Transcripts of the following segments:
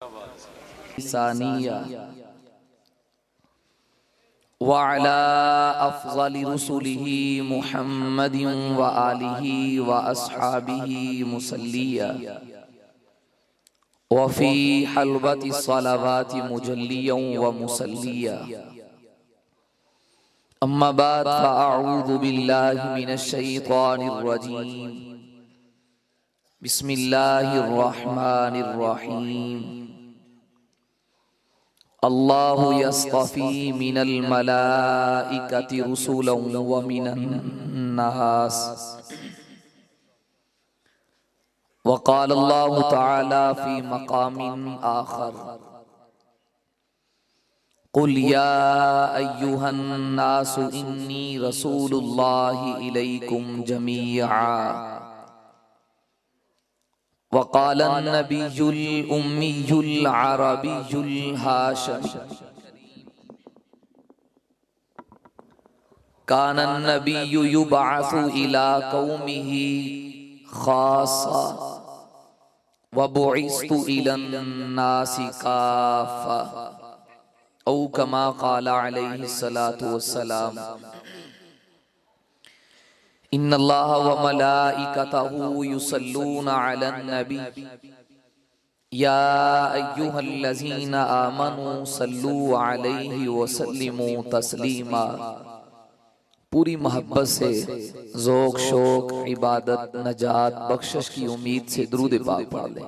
सानिया वअला अफ़ज़लि रुसुलिही मुहम्मदिन व आलिही व अस्हाबिही मुसल्लिया व फ़ी हल्वति सलावाति मुजल्लियन व मुसल्लिया। अम्मा बाद फ़अऊज़ु बिल्लाहि मिनश शैतानिर रजीम। बिस्मिल्लाहिर रहमानिर रहीम। अल्लाहु यस्तफ़ी मिनल मलाइकति रुसुलन व मिनन नास। व क़ाल अल्लाहु तआला फ़ी मक़ामिन आख़र क़ुल या अय्युहन नासु इन्नी रसूलुल्लाहि इलैकुम जमीआ। वक़ाल नबियुल उम्मियुल अरबियुल हाशिमी कान नबिय्यु युबअसु इला कौमिही खासा व बुइस्तु इलन नासि काफ़ा औ कमा क़ाल अलैहि सलातु वस्सलाम। इन्नल्लाह व मलाइकतहु युसल्लूना अलन नबी या अय्युहल्लज़ीना आमनू सल्लू अलैहि व सल्लिमू तस्लीमा। पूरी मोहब्बत से ज़ौक़ शौक़ इबादत नजात बख्शिश की उम्मीद से दुरूद पाक पढ़ लें।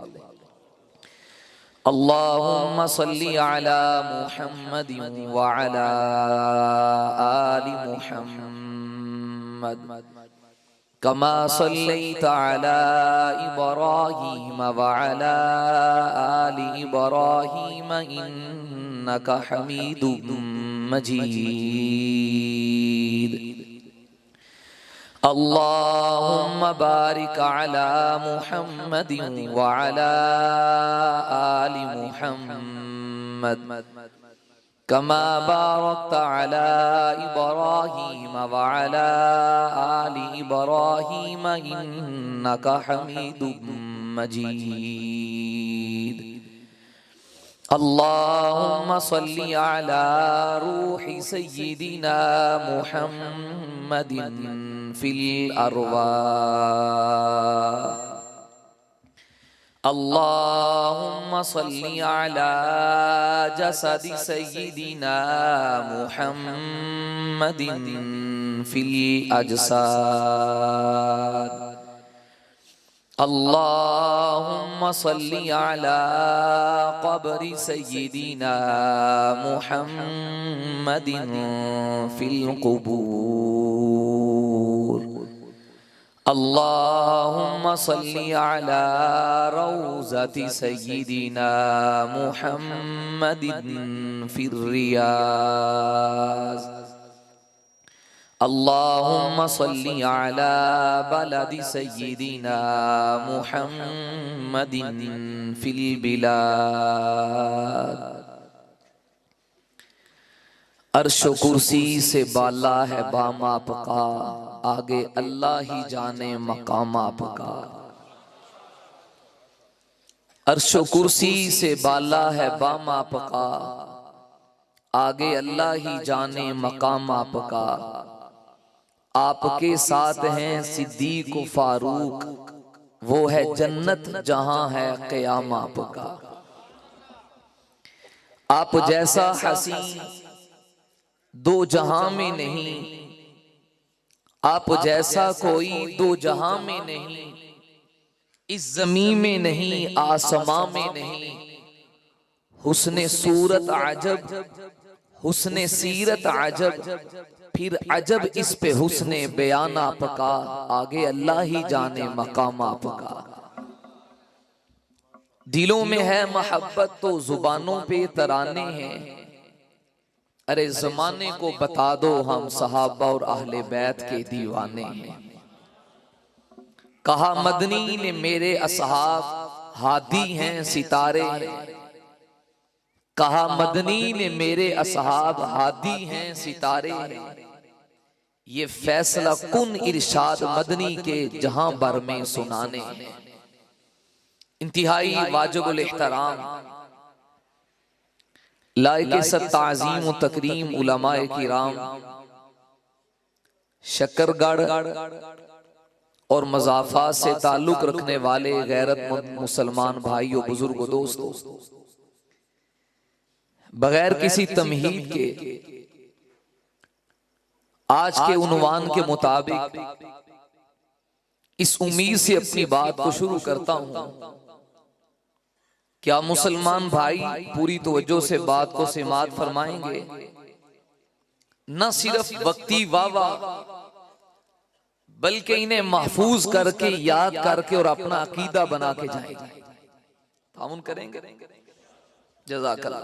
अल्लाहुम्मा सल्ली अला मुहम्मदिन व अला आलि मुहम्मद कमा सल्लैता अला इब्राहीम व अला आलि इब्राहीम इन्नका हमीदुम मजीद। अल्लाहुम्मा बारिक अला मुहम्मदिन व अला आलि मुहम्मद कमा बारकता अला इब्राहीम व अला आलि इब्राहीम इन्नका हमीदुम मजीद। अल्लाहुम्मा सल्ली अला रूहि सय्यिदिना मुहम्मदिन फिल अरवाह। अल्लाहुम्मा सल्ली अला जसदि सय्यिदिना मुहम्मदिन फिल अजसाद। अल्लाहुम्मा सल्ली अला क़ब्रि सय्यिदिना मुहम्मदिन फिल क़ुबूर। अल्लाहुम्मा सल्ली अला रौज़ति सय्यिदिना मुहम्मदिन फिर रियाज़। अल्लाहुम्मा सल्ली अला बलदि सय्यिदिना मुहम्मदिन फिल बिलाद। अर्श कुर्सी से बाला है बाम आपका, आगे अल्लाह ही जाने मकाम आपका। अर्श कुर्सी से बाला है बाम आपका, आगे अल्लाह ही जाने मकाम आपका। आपके साथ हैं सिद्दीक व फारूक, वो है जन्नत जहां है क़याम आपका। आप जैसा हसीन दो जहां में नहीं, आप जैसा कोई दो जहां में नहीं, इस ज़मीन में नहीं आसमां में नहीं। हुस्ने सूरत अजब, हुस्ने सीरत अजब, फिर अजब इस पे हुस्ने बयान आपका। आगे अल्लाह ही जाने मकाम आपका। दिलों में है मोहब्बत तो जुबानों पे तराने हैं। अरे ज़माने को बता दो हम सहाबा और अहले बैत के दीवाने हैं। कहा मदनी ने मेरे असहाब हादी हैं सितारे हैं। कहा मदनी ने मेरे असहाब हादी हैं सितारे हैं। ये फैसला कुन इरशाद मदनी के जहां भर में सुनाने हैं। इंतहाई वाजिबुल एहतराम लायके ताज़ीम व तकरीम उलमाए किराम, शकरगढ़ और मज़ाफ़ात से ताल्लुक़ रखने वाले गैरतमंद मुसलमान भाइयों, बुजुर्गों, दोस्तों, बगैर किसी तमहीद के आज के उन्वान के मुताबिक इस उम्मीद से अपनी बात को शुरू करता हूं, क्या मुसलमान भाई पूरी तवज्जो से बात को समाअत फरमाएंगे? न सिर्फ वक्ती वावा बल्कि इन्हें महफूज करके, याद करके और अपना अकीदा बना के जाएंगे। ताउन करेंगे? जज़ाकल्लाह।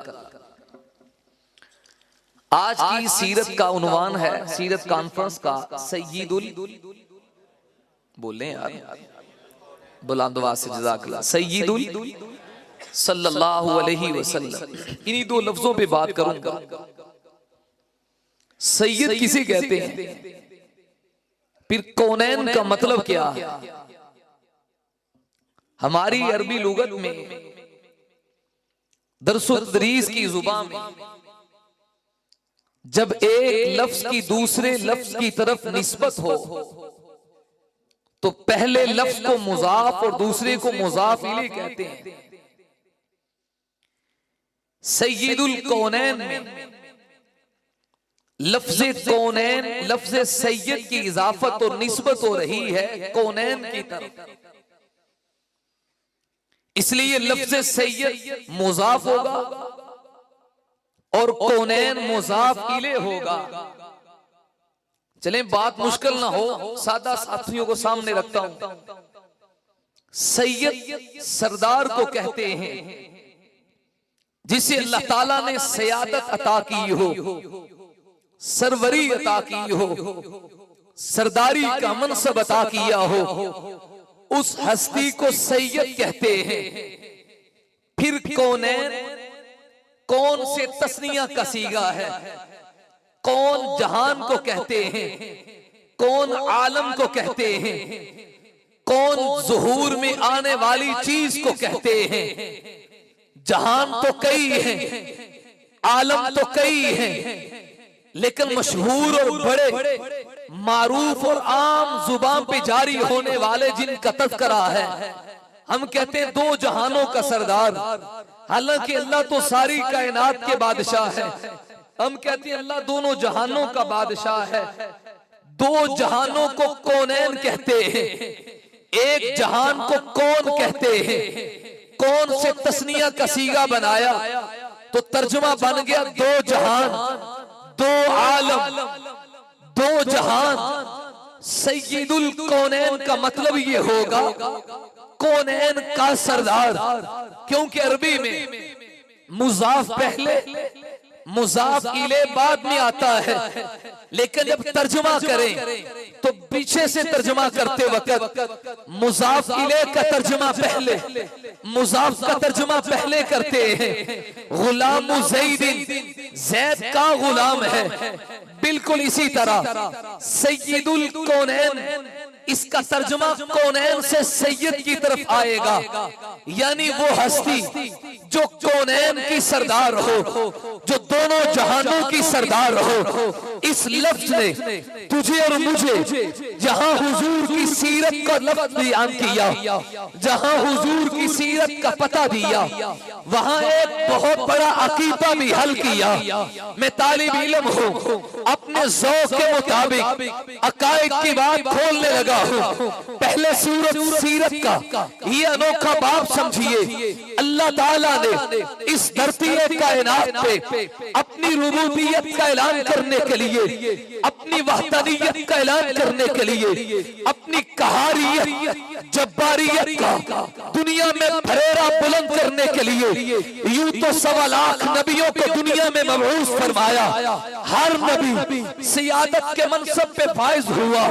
आज की सीरत का उन्वान है, सीरत कॉन्फ्रेंस का, सय्यिदुल, बोलें यार बुलंद आवाज से, जज़ाकल्लाह, सय्यिदुल सल्लल्लाहु अलैहि वसल्लम। इन्हीं दो लफ्जों पे बात करूंगा। सैयद किसे कहते हैं, फिर कौनैन का मतलब क्या है? हमारी अरबी लुगत में दरसो तदरीस की जुबान में जब एक लफ्ज की दूसरे लफ्ज की तरफ निस्बत हो तो पहले लफ्ज को मुजाफ और दूसरे को मुजाफ इलैह कहते हैं। सय्यिदुल कौनैन में लफ्ज़े कौनैन, लफ्ज़े सैयद की इजाफत और निस्बत हो रही है कौनैन की तरफ, इसलिए लफ्ज़े सैयद मुजाफ होगा और कौनैन मुजाफ इलैह होगा। चलें बात मुश्किल ना हो, सादा साथियों को सामने रखता हूं। सैयद सरदार को कहते हैं जिसे अल्लाह ताला ने सयादत अता की हो, सरवरी अता की हो, सरदारी का मनसब अता किया हो, उस हस्ती को सैयद कहते हैं। फिर कौनैन, कौन से तस्निया का सीगा है, कौन जहान को कहते हैं, कौन आलम को कहते हैं, कौन ज़ुहूर में आने वाली चीज को कहते हैं। जहान तो कई हैं, आलम तो कई हैं, लेकिन मशहूर और बड़े मारूफ और आम जुबान पे जारी होने वाले जिनका तज़किरा है, हम कहते हैं दो जहानों का सरदार। हालांकि अल्लाह तो सारी कायनात के बादशाह है, हम कहते हैं अल्लाह दोनों जहानों का बादशाह है। दो जहानों को कौनैन कहते हैं, एक जहान को कौन कहते हैं। कौन से तस्निया का सीगा बनाया तो तर्जुमा बन गया दो जहान, दो आलम, दो जहान। सय्यिदुल कौनैन का मतलब ये होगा कौनैन का सरदार, क्योंकि अरबी में मुजाफ पहले मुजाफ इलैह बाद में आता है, लेकिन जब तर्जुमा करें तो पीछे से तर्जुमा करते वक्त मुजाफ इलैह का तर्जुमा पहले, मुजाफ का तर्जुमा पहले करते हैं। गुलाम ज़ैदिन, ज़ैद का गुलाम है। बिल्कुल इसी तरह सय्यिदुल कौनैन, इसका तर्जुमा कौनैन से सैयद की तरफ आएगा, यानी वो हस्ती जो कौनैन की सरदार हो, जो दोनों जहानों की सरदार हो। इस लफ्ज ने तुझे और मुझे जहां हुजूर की सीरत का लफ्ज बयान किया, जहां हुजूर की सीरत का पता दिया, वहां एक बहुत बड़ा अकीदा भी हल किया। मैं तालिब इल्म हूं, अपने ज़ौक़ के मुताबिक अकाइद की बात खोलने लगा हूं। पहले सूरत सीरत का ये अनोखा बाब समझिए। अल्लाह ताला ने इस धरती कायनात पे अपनी रुबूबियत का ऐलान करने के लिए, अपनी वहदानियत का ऐलान करने के लिए, अपनी कहारियत जब्बारियत का दुनिया में फरेरा बुलंद करने के लिए यूं तो 1.25 लाख नबियों को दुनिया में मबऊस फरमाया। हर नबी सियादत के मनसब पे फाइज हुआ,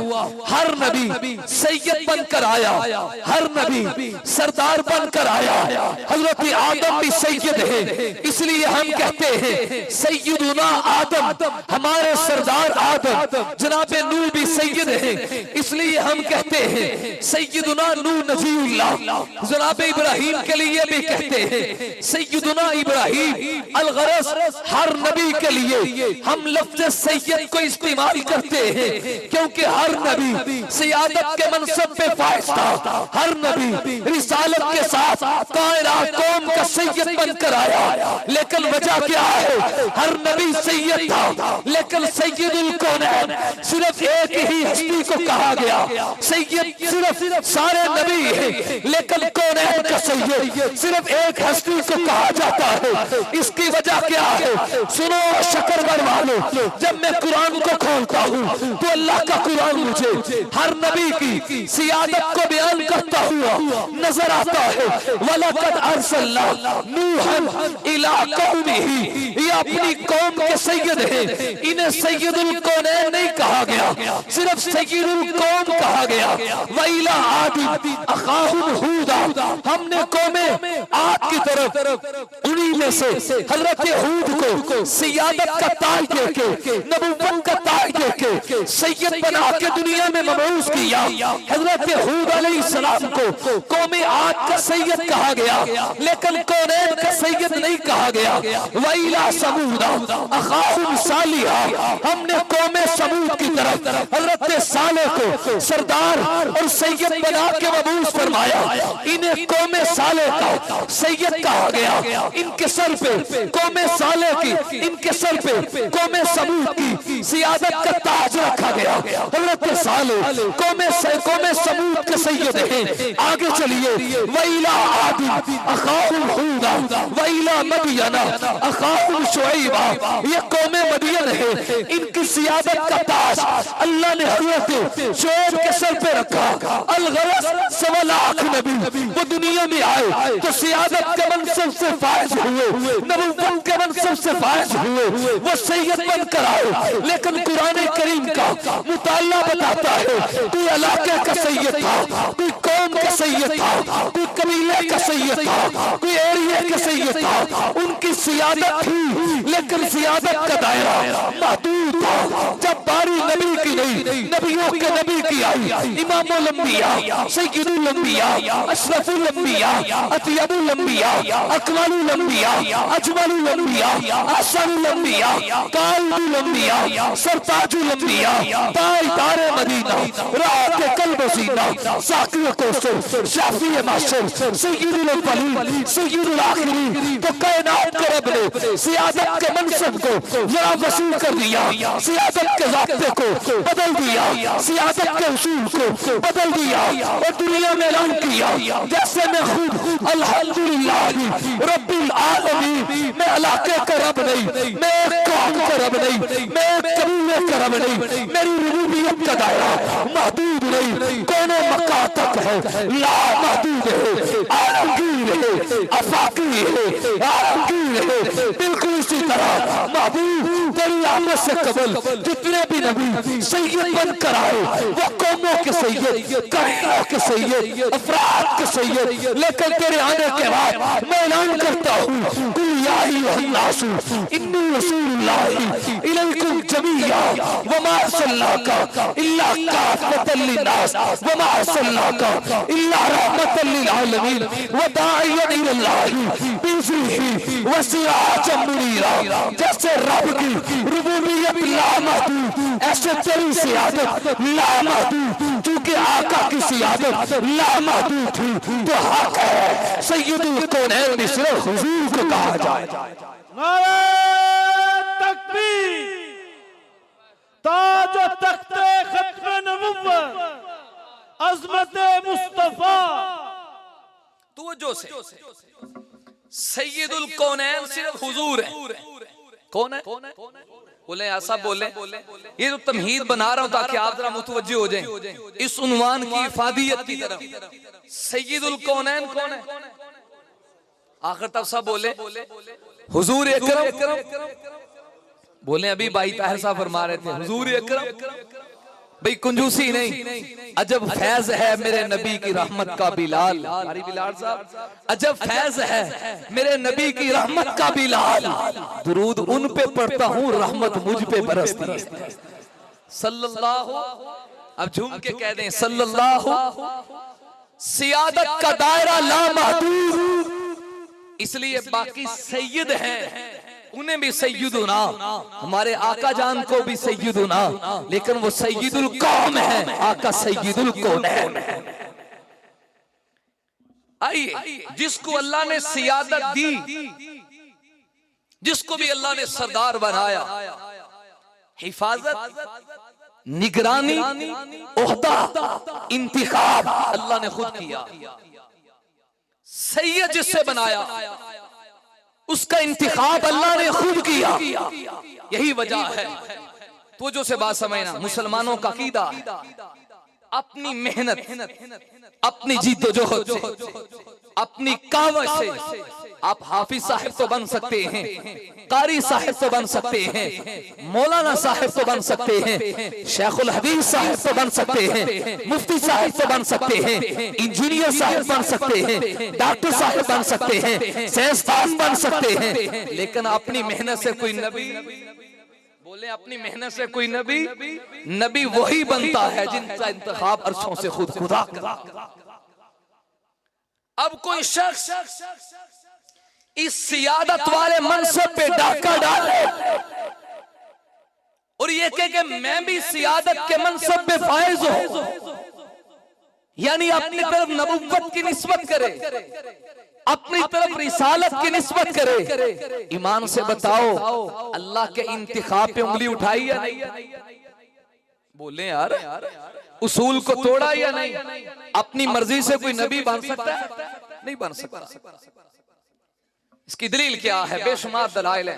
हर नबी सैयद बनकर आया, हर नबी सरदार बनकर आया। हजरत आदम भी सैयद है, इसलिए हम कहते हैं सैयदुना आदम, हमारे सरदार आदम। जनाबे नूह भी सैयद है, इसलिए हम कहते हैं सैयदुना नूह नबीउल्लाह। जनाबे इब्राहिम के लिए भी कहते हैं सैयदुना इब्राहिम। अलगरस हर नबी के लिए हम लफ्ज सैयद को इस्तेमाल करते हैं, क्योंकि हर नबी सियादत के मनसब पे फाइज था, हर नबी रिसालत के साथ कायनात कौम का सैयद बनकर आया। लेकिन वजह क्या है? हर नबी सैयद था, लेकिन सैयदुल कौनैन सिर्फ एक ही हस्ती को कहा गया। सैयद सिर्फ सारे नबी हैं, लेकिन कौनैन का सैयद सिर्फ एक हस्ती को कहा जाता है। इसकी वजह क्या है? सुनो शकरगर वालों, जब मैं कुरान को खोलता हूँ तो अल्लाह का कुरान मुझे हर नबी की सियादत को बयान करता हुआ नजर आता है। वलक़द अर्सलना नूहन इला कौमिही, ये अपनी कौम के सैयद हैं, इन्हें सैयदुल कौनैन नहीं कहा गया, सिर्फ सैयदुल कौम कहा गया। वइला आदि अखाहुम हूदा, हमने कौमे आद की तरफ उन्हीं में से हजरत हूद को सियादत का ताज देके, नबुव्वत का ताज देके सैयद बना के दुनिया में मबऊस किया। हजरत हूद अलैहिस्सलाम को कौमे आद का सैयद कहा गया, लेकिन कौनैन का सैयद नहीं कहा गया। वइला समूदा अखाहुम सालिहा, हमने कौमे समूद की तरफ हजरत सालेह को सरदार और सैयद बना के मबऊस फरमाया। इन्हें कौमे सालेह का सैयद कहा गया। इनके सर पे कौमे सालेह की, इनके सर पे कौमे समूद की सियादत का ताज रखा गया। हजरत सालेह कौमे समूद के सैयद हैं। आगे चलिए, वइला आदि अखाहुम हूदा वइला मदियना अखाहुम शुऐबा, ये कौमे मदियन है, इनकी सियादत का ताज अल्लाह ने हजरत शुऐब के सर पे रखा। अलगरस 1.25 लाख नबी वो दुनिया में आए तो सियादत के मनसब से फाइज हुए, नबुव्वत के मनसब से फाइज हुए, वो सैयद बनकर आए। लेकिन कुरान करीम का मुताला बताता है कोई इलाके का सैयद था, कोई कौम का सैयद था, कोई कबीले का सैयद था, कोई एरिया का सैयद था। उनकी सियादत थी, लेकिन सियादत का दायरा महदूद था। जब बारी नबी की नहीं, नबियों के नबी की आई, इमामुल अंबिया, सय्यदुल अंबिया, अशरफुल अंबिया, अतयबुल अंबिया, अकमलुल अंबिया, अजमलुल अंबिया, अहसनुल अंबिया, काइदुल अंबिया, सरताजुल अंबिया, ताजदारे मदीना, राहते कल्ब सीना, साकिय कौसर, शाफिए माशर, सय्यदुल अव्वलीन, सय्यदुल आखिरीन। तो कायनात के रब ने सियादत के मनसब को जरा वसूल कर दिया, सियादत के ज़ाब्ते को बदल दिया, सियादत के उसूल को बदल दिया और दुनिया में ऐलान किया जैसे मैं खुद अल्हम्दुलिल्लाह रब्बिल आलमीन, मैं इलाके का रब नहीं, मैं एक कौम का रब नहीं, मैं एक कबीले का रब नहीं, मेरी रुबूबियत का दायरा महदूद नहीं, कोनो मक्का तक है, ला महदूद है, आलमगीर है, अफाकी है, आलमगीर है। बिल्कुल इसी तरह महबूब तेरी आमद से कबल जितने भी नबी सैयद बनकर आए, वो कौमों के सैयद, कबीलों के सैयद, अफराद के सैयद। लेकिन तेरे आने के बाद मैं ऐलान करता हूँ कुल या अय्युहन्नासु इन्नी रसूलुल्लाहि इलैकुम जमीआ वमा अर्सलनाका इल्ला काफ़तल लिन्नास वमा अर्सलनाका इल्ला रहमतल लिल आलमीन व दाइयन इलल्लाहि बिइज़्निही व सिराजम मुनीरा। जैसे रब की रुबूबियत लामहदूद, ऐसे तेरी सियादत लामहदूद। चूंकि आका की सियादत लामहदूद थी तो हक है सय्यदुल कौनैन में सिर्फ हुजूर को कहा जाए। नारे तकबीर, ताज व तख्ते खत्म नबुव्वत, अज़मत मुस्तफा। तवज्जो से, सय्यदुल कौनैन सिर्फ हुजूर है। कौन है? बोले ऐसा बोले, ये तो तमहीद बना रहा हूं ताकि आप जरा मुतवज्जो हो जाएं इस उन्वान की इफादियत की तरफ। सय्यदुल कौनैन कौन है? आखिर तब सब बोले हुजूर अकरम बोले अभी भाई ताहिर साहब फरमा रहे थे हुजूर अकरम भाई कंजूसी नहीं, अजब फैज है मेरे नबी की रहमत का बिलाल। बिलाल साहब, अजब फैज है मेरे नबी की रहमत का बिलाल, दुरूद उन पे पढ़ता हूँ रहमत मुझ पे बरसती है। सल्लल्लाहु, अब झूम के कह दें सल्लल्लाहु। सियादत का दायरा लामहदूद, इसलिए बाकी सैयद हैं उन्हें भी सैयदुना, हमारे आका जान को भी सैयदुना, लेकिन वो सैयदुल कौम है, आका सैयदुल कौनैन है। आइए, जिसको अल्लाह ने सियादत दी, जिसको भी अल्लाह ने सरदार बनाया, हिफाजत, निगरानी, ओहदा, इंतिखाब अल्लाह ने खुद किया। सैयद जिससे बनाया उसका इंतिखाब अल्लाह ने खुद किया। यही वजह है, तो जो से बात समझना, मुसलमानों का अकीदा अपनी मेहनत, अपनी जिद्दोजहद से, अपनी कावश से आप हाफिज साहब तो बन सकते हैं, कारी साहब तो बन सकते हैं, मौलाना साहब तो बन सकते हैं, शेखुल हदीस साहब तो बन सकते हैं, मुफ्ती साहब तो बन सकते हैं, इंजीनियर साहब बन सकते हैं, डॉक्टर साहब बन सकते हैं, साइंसदान बन सकते हैं, लेकिन अपनी मेहनत से कोई नबी, बोले अपनी मेहनत से कोई नबी, नबी वही बनता है जिनका इंतखाब अर्शों से खुद खुदा करा। अब कोई शख्स इस सियादत वाले मनसब पे डाका डाले और ये कहे कि मैं भी सियादत के मनसब पे फायज हूं, यानी अपनी तरफ नबुव्वत की निस्बत करे, अपनी तरफ रिसालत की निस्बत करे, ईमान से बताओ अल्लाह के इंतिखाब पे उंगली उठाई या नहीं? बोले यार, उसूल को तोड़ा या नहीं? अपनी मर्जी से कोई नबी बन सकता है? नहीं बन सकता। इसकी दलील क्या है? बेशुमार दलाइल है,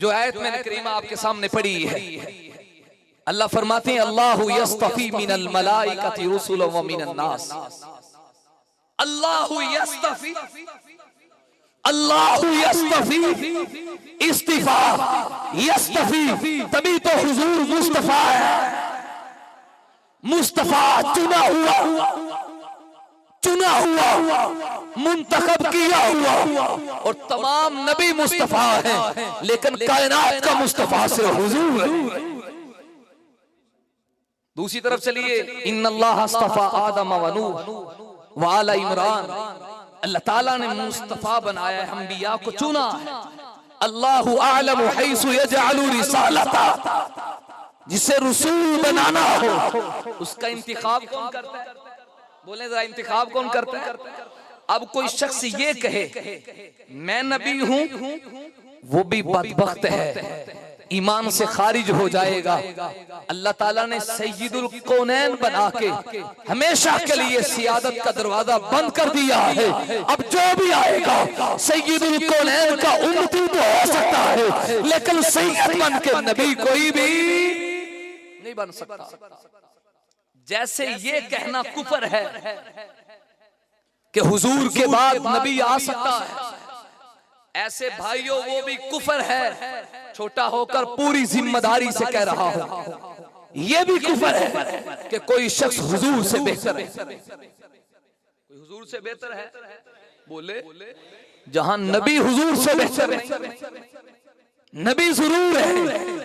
जो आयत मैंने करीमा आपके सामने पढ़ी है। अल्लाह फरमाते हैं अल्लाहु यस्तफी मिनल मलाइकति रुसुलन व मिनन नास। अल्लाहु यस्तफी, अल्लाहु यस्तफी, इस्तिफा, यस्तफी, तभी तो हुजूर मुस्तफा है। मुस्तफा चुना हुआ, चुना हुआ, मुंतखब किया हुआ, और तमाम नबी मुस्तफा हैं, लेकिन कायनात का मुस्तफा सिर्फ हुजूर है। दूसरी तरफ चलिए, इन्नल्लाह अस्तफा आदम व नूह व आला इमरान। अल्लाह ताला ने मुस्तफा बनाया है, अंबिया को चुना है। अल्लाहु आलमु हैसु यजअलु रिसालता, जिसे रसूल बनाना हो उसका इंतिखाब कौन करता है? बोले जरा, इंतिखाब कौन करता है? अब कोई शख्स ये कहे मैं नबी हूं, वो भी बदबख्त है, ईमान से खारिज हो जाएगा। अल्लाह ताला ने सैयदुल कौनैन बना के हमेशा के लिए सियादत का दरवाजा बंद कर दिया है। अब जो भी आएगा सैयदुल कौनैन का उम्मती तो हो सकता है, लेकिन सैयद बन के नबी कोई भी नहीं बन सकता। जैसे ये कहना कुफर है कि हुजूर के बाद नबी आ सकता है, ऐसे भाइयों वो भी कुफर है। छोटा होकर पूरी जिम्मेदारी से कह रहा हूं, ये भी कुफर है कि कोई शख्स हुजूर से बेहतर है। कोई हुजूर से बेहतर है? बोले जहां नबी हुजूर से बेहतर है, नबी जरूर है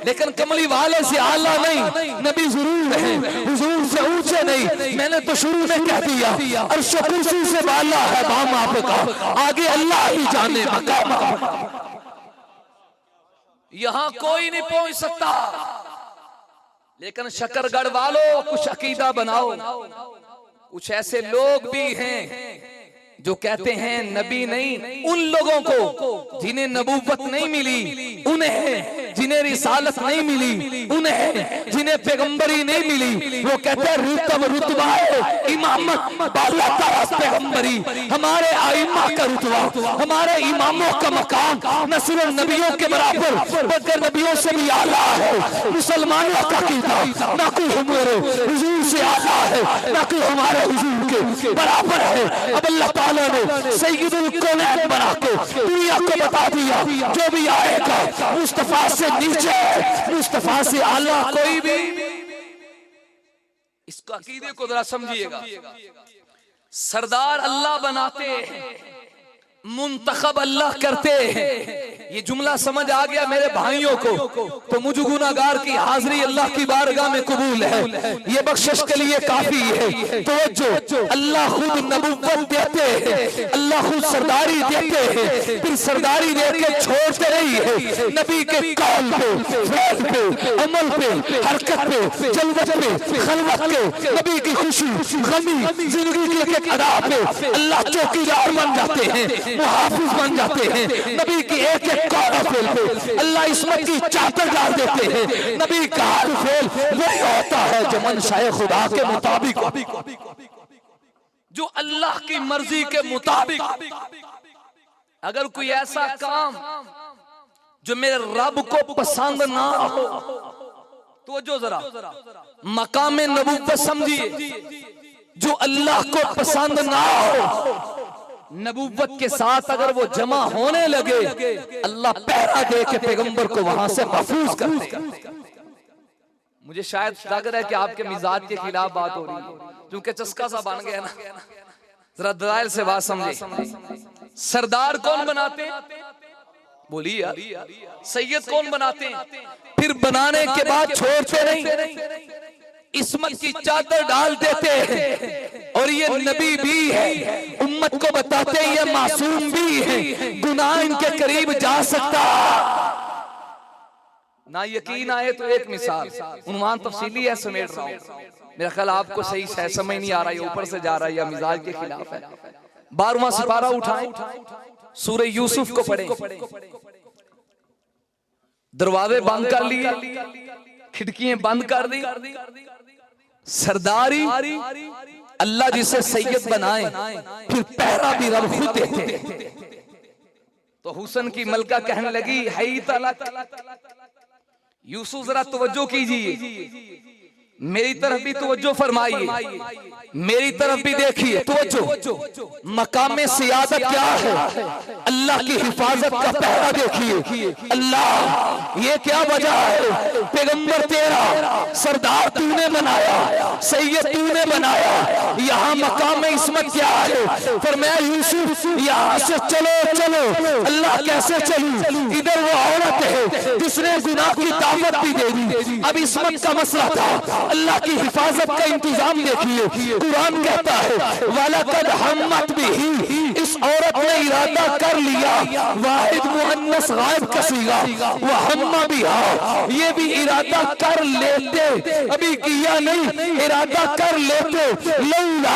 लेकिन कमली वाले से आला नहीं, नबी जरूर है, हुजूर से ऊंचे नहीं। मैंने तो शुरू में कह दिया अर्श कुर्सी से बाला है बाम आपका, आगे अल्लाह ही जाने मकाम। यहां कोई नहीं पहुंच सकता, लेकिन शकरगढ़ वालों कुछ अकीदा बनाओ। कुछ ऐसे लोग भी हैं जो कहते हैं नबी नहीं, उन लोगों को जिन्हें नबूवत नहीं मिली, उन्हें जिन्हें रिसालत नहीं मिली, उन्हें जिन्हें पैगंबरी नहीं मिली, वो कहते हैं रुतब रुतबा इमामत बाला तरस पैगंबरी। हमारे आइम्मा का रुतबा, हमारे इमामों का मकाम न सिर्फ नबियों के बराबर बल्कि नबियों से भी आला है। मुसलमानों का कीदा ना कोई हमारे हुजूर से आला है, ना कोई हमारे हुजूर के बराबर है। अब अल्लाह ने सैयदुल कौनैन बना के दुनिया को बता दिया जो भी आएगा मुस्तफा से नीचे, मुस्तफा से आला कोई भी। इसका अकीदे को जरा समझिएगा। सरदार अल्लाह बनाते, मुंतखब अल्लाह करते। ये जुमला समझ आ गया मेरे भाइयों को, तो मुझ गुनाहगार की हाजिरी अल्लाह की बारगाह में कबूल है, ये बख्शिश के लिए काफी है। तो जो अल्लाह खुद नबुव्वत देते हैं, अल्लाह खुद सरदारी देते हैं, फिर सरदारी देके छोड़ते नहीं है। नबी के कौल पे, फेल पे, अमल पे, हरकत पे, जलवत पे, खलवत पे, नबी की खुशी गमी जिंदगी की एक अदा पे अल्लाह चौकीदार बन जाते हैं, मुहाफिज बन जाते हैं। नबी की एक एक कौल पे अल्लाह इस्मत की चादर डाल देते हैं। नबी का हर फेल वही होता है जो मनशाए खुदा के मुताबिक, जो अल्लाह की मर्जी के मुताबिक। अगर कोई ऐसा काम जो मेरे रब को पसंद ना हो, तो जो जरा मकामे नबूवत समझिए, जो अल्लाह को पसंद ना हो, नबूवत के साथ अगर वो जमा होने लगे, अल्लाह पहरा दे के पैगंबर को वहां से महफूज कर दे। मुझे शायद लग रहा है कि आपके मिजाज के खिलाफ बात हो रही है, क्योंकि चस्का सा बन गया ना। जरा दलाइल से बात समझे। सरदार कौन बनाते हैं? बोलिए यार। सैयद कौन बनाते हैं? फिर बनाने के बाद छोड़ते नहीं, इस्मत की चादर डाल देते हैं। और ये नबी भी है, उम्मत को बताते हैं ये मासूम भी है, गुनाह इनके करीब जा सकता ना। यकीन आए तो एक मिसाल, उन्वान तफसीली है, समेट रहा हूं। मेरा ख्याल आपको सही है, समझ नहीं आ रहा है, ऊपर से जा रहा है या मिजाज के खिलाफ है। 12वां सिपारा उठाएं, सूरह यूसुफ को पढ़ें। दरवाजे बंद कर लिए, खिड़कियां बंद कर दी। सरदारी अल्लाह जिसे सैयद बनाए, फिर पहरा भी रब खुद देते। तो हुसन की मलका कहने लगी, हई तलक। यूसुफ जरा तवज्जो कीजिए, मेरी तरफ भी तवज्जो फरमाइए, मेरी तरफ भी देखिए। तवज्जो, मकामे सियादत क्या है? अल्लाह की हिफाजत का पहरा देखिए। अल्लाह ये क्या वजह है? पैगंबर तेरा, सरदार तूने बनाया, सैयद तूने बनाया, यहाँ मकामे इस्मत क्या है? फरमाया यूसुफ यहाँ से चलो चलो। अल्लाह कैसे चलूं? इधर वो औरत है जिसने गुनाह की दावत भी दे दी। अब इस्मत का मसला था, अल्लाह की हिफाजत का इंतजाम देखिए। कुरान कहता है वलकद हम्मत बिही, इस औरत ने इरादा कर लिया, वाहिद मुअन्नस गायब का सीगा, वह हम्मा बिहा, ये भी इरादा कर लेते, अभी किया नहीं, इरादा कर लेते। लौला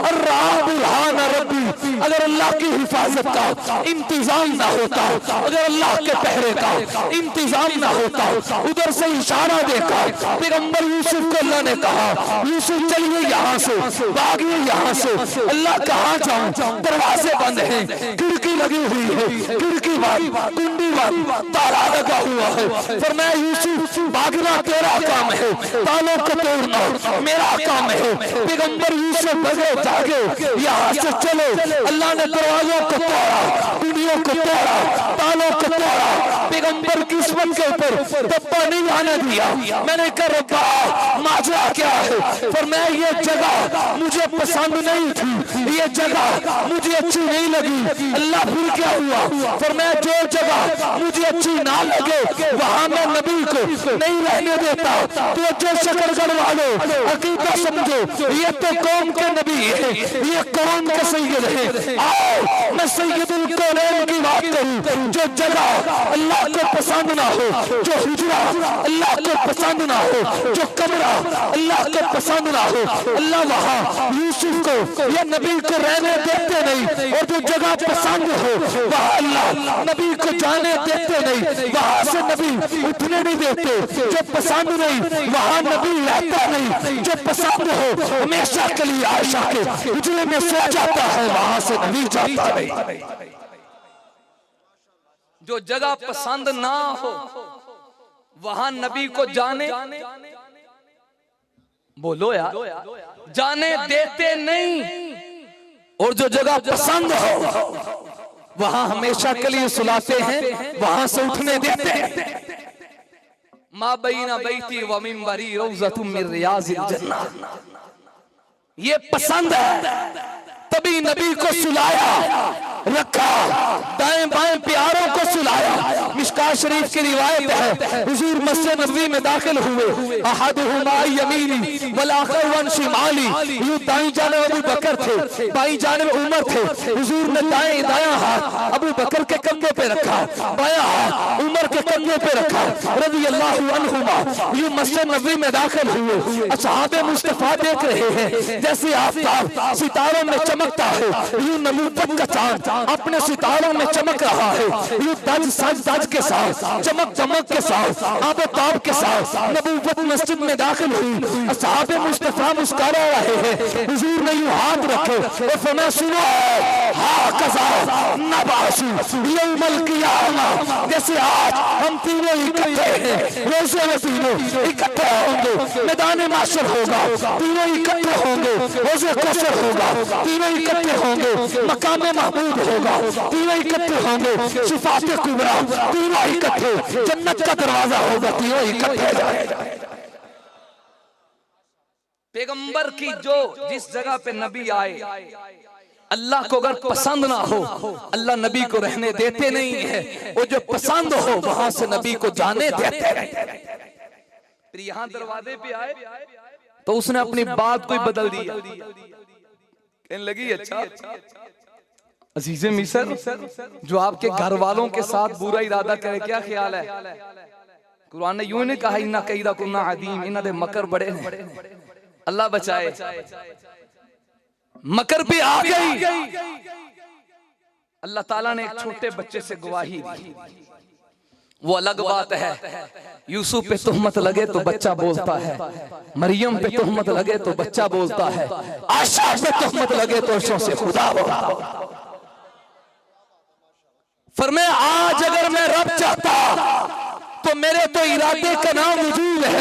अर्राबुरहान रब्बी, अगर अल्लाह की हिफाजत का इंतजाम ना होता, अगर अल्लाह के पहरे का इंतजाम ना होता, उधर से इशारा देखा पैगंबर यूसुफ को अल्लाह ने कहा, यूसुफ चलिए यहाँ से, भागिए यहाँ से। अल्लाह कहाँ जाऊं? दरवाजे बंद हैं, खिड़की लगी हुई है, खिड़की बंद, कुंडी बंद, ताला लगा हुआ है। फरमाया यूसुफ भागना तेरा काम है, तालों को तोड़ना मेरा काम है। पैगंबर यूसुफ भगे जागे, यहाँ से चलो। अल्लाह ने दरवाजों को तोड़ा, कुंडियों को तोड़ा, तालों को तोड़ा। पैगंबर की किस्मत के ऊपर धब्बा नहीं आने दिया। मैंने कहा रब्बा माजरा क्या है? फरमाया ये जगह मुझे पसंद नहीं थी, ये जगह मुझे अच्छी नहीं लगी। अल्लाह फिर क्या हुआ? फरमाया जो जगह मुझे अच्छी ना लगे वहां मैं नबी को नहीं रहने देता। तो जो शकरगढ़ वालों अकीदा समझो, ये तो कौम के नबी है, ये कौम के सैयद है। आओ मैं सैयदुल कौनैन की बात करूं। जो जगह अल्लाह को पसंद ना हो, जो हुजरा अल्लाह को पसंद ना हो, जो कमरा अल्लाह को पसंद ना हो, अल्लाह वहाँ यूसुफ को या नबी को रहने देते नहीं। और जो जगह पसंद हो वहाँ अल्लाह नबी को जाने देते नहीं, वहाँ से नबी उठने नहीं देते। जो पसंद नहीं वहाँ नबी रहता नहीं। जो पसंद हो हमेशा के लिए आयशा के उजले में सो जाता है, वहाँ से नबी जाता नहीं। जो जगह पसंद ना हो वहां नबी को जाने, बोलो यार, जाने देते नहीं। और जो जगह पसंद हो वहां हमेशा के लिए सुलाते हैं, वहां से उठने देते हैं। मा बैना बैती व मिंबरी रौज़तुम मिन रियाज़िल जन्नह। ये पसंद है तभी नबी को सुलाया, रखा, दाएं बाएं प्यारों को सुलाया। मिशकात शरीफ की रिवायत है, हुजूर मस्जिद नबवी में दाखिल हुए, अहदुहुमा यमीनी वल आखर अन शिमाली। यूं दाईं जानिब अबू बकर थे, बाईं जानिब उमर थे। हुजूर ने दायां हाथ अबू बकर के कंधे पे रखा, बायां हाथ उमर के कंधे पे रखा, रज़ी अल्लाहु अन्हुमा। यूं मस्जिद नबवी में दाखिल हुए, असहाबे मुस्तफा देख रहे हैं जैसे आफताब सितारों में चमकता है, यूं नबूवत का चांद अपने सितारों में चमक रहा है। यूं दज सज दज के साथ, चमक चमक के साथ, आब ताब के साथ नबूवत मस्जिद में दाखिल हुई। असहाबे मुस्तफा मुस्कुरा रहे हैं। हुजूर ने यूं हाथ रखे और फरमाया, सुनो हाकज़ा नबासु यौमल क़ियामा। जैसे आज हम तीनों इकट्ठे हैं, रोज़े में तीनों इकट्ठे होंगे, मैदान माशर होगा, तीनों इकट्ठे होंगे, रोज़े कौसर होगा, तीनों इकट्ठे होंगे, मकाम महमूद होगा, तीनों इकट्ठे होंगे, शिफात कुबरा, तीनों इकट्ठे, जन्नत का दरवाजा होगा, तीनों इकट्ठे जाएगा। पैगंबर की जो जिस जगह पे नबी आए, अल्लाह को अगर पसंद ना हो, अल्लाह नबी को रहने देते नहीं है। वो जो पसंद हो वहां से नबी को जाने देते हैं। फिर यहाँ दरवाजे पे आए तो उसने अपनी बात को बदल दिया, कहने लगी, अच्छा अजीज़े मिसर, जो आपके घर वालों के साथ बुरा इरादा करे, क्या ख्याल है? कुरान ने यूं नहीं कहा, इन्ना कैदा कुन्ना अदीम, इन्ना दे मकर बड़े हैं। अल्लाह बचाए, मकर पे आ गई। अल्लाह ताला ने एक छोटे बच्चे से गवाही दी, वो अलग बात है। यूसुफ पे तुहमत लगे तो बच्चा बोलता है, मरियम पे तुहमत लगे तो बच्चा बोलता है, आशा पे तुहमत लगे तो अर्शों से खुदा बोलता है। फरमाया, आज अगर मैं रब चाहता तो मेरे तो इरादे का नाम वजूद है।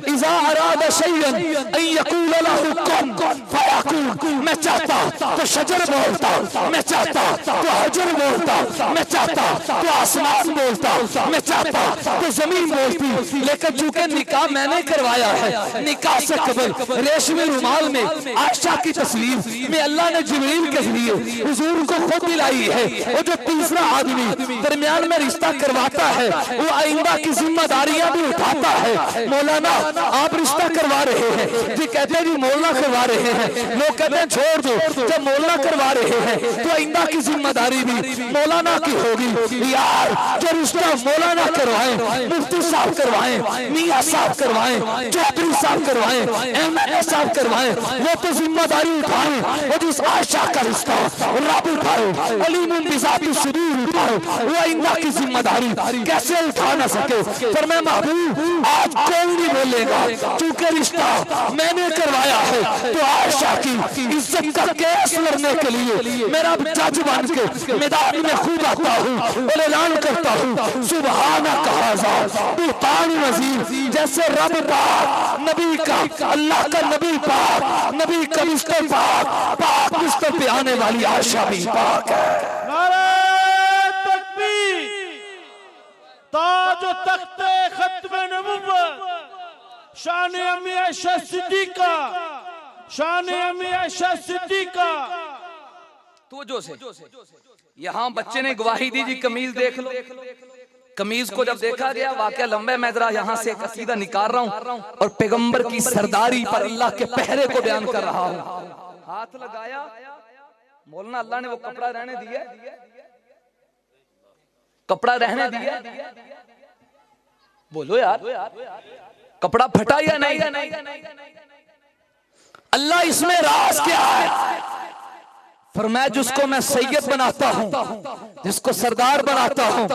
इज़ा अरादा शैयन अन यक़ूल लहु कुन फयकुन। मैं चाहता तो शजर बोलता, मैं चाहता तो हजर बोलता, मैं चाहता तो आसमान बोलता, मैं चाहता तो जमीन बोलती। लेकिन चूंकि निकाह मैंने करवाया है, निकाह से कबल रेशमी रुमाल में आयशा की तस्वीर में अल्लाह ने जिब्रील के जरिए हुजूर को खुद दिलाई है। वो जो तीसरा आदमी दरमियान में रिश्ता करवाता है, वो आइंदा की जिम्मेदारियां भी उठाता है। मौलाना आप रिश्ता करवा रहे हैं जी, कहते हैं जी मौलाना करवा रहे हैं, लोग कहते हैं छोड़ दो। जब मौलाना करवा रहे हैं तो आइंदा की जिम्मेदारी भी मौलाना की होगी। यार जो रिश्ता मौलाना करवाएं, मुफ्ती साहब करवाएं, मियां साहब करवाएं, चौधरी साहब करवाएं, एमएलए साहब करवाएं, वो तो जिम्मेदारी उठाएं। और जिस आयशा का रिश्ता रब उठाओ, अलीमुन बिज़ाति सुदूर उठाओ, वो आइंदा की जिम्मेदारी कैसे उठा ना सके। पर मैं महबूब आज कोई नहीं बोलेगा, चूंकि रिश्ता मैंने करवाया है। तो आयशा की इज्जत का केस लड़ने के लिए मेरा जज बन के मैदान में खूब आता हूँ और ऐलान करता हूँ, सुबहानक हाज़ा बुहतान वज़ीर। जैसे रब पाक नबी का, अल्लाह का नबी पाक, नबी का बिस्तर पाक, पाक बिस्तर पे आने वाली आयशा भी पाक है। नारे तकबीर, ताज तख्ते खत्म नबुव्वत, शान अम्मी आयशा सिद्दीका, शान अम्मी आयशा सिद्दीका। तो जो से यहाँ बच्चे ने गवाही दी जी, कमीज देख लो। कमीज को जब देखा गया, वाकया लंबे, मैं जरा यहाँ से एक अकीदा निकाल रहा हूँ और पैगंबर की सरदारी पर अल्लाह के पहरे को बयान कर रहा हूँ। हाथ लगाया मौलाना, अल्लाह ने वो कपड़ा रहने दिया, कपड़ा रहने दिया। बोलो यार, कपड़ा फटा या नहीं? अल्लाह इसमें राज क्या है? फरमाया, जिसको मैं सैयद बनाता हूँ, जिसको सरदार बनाता हूँ,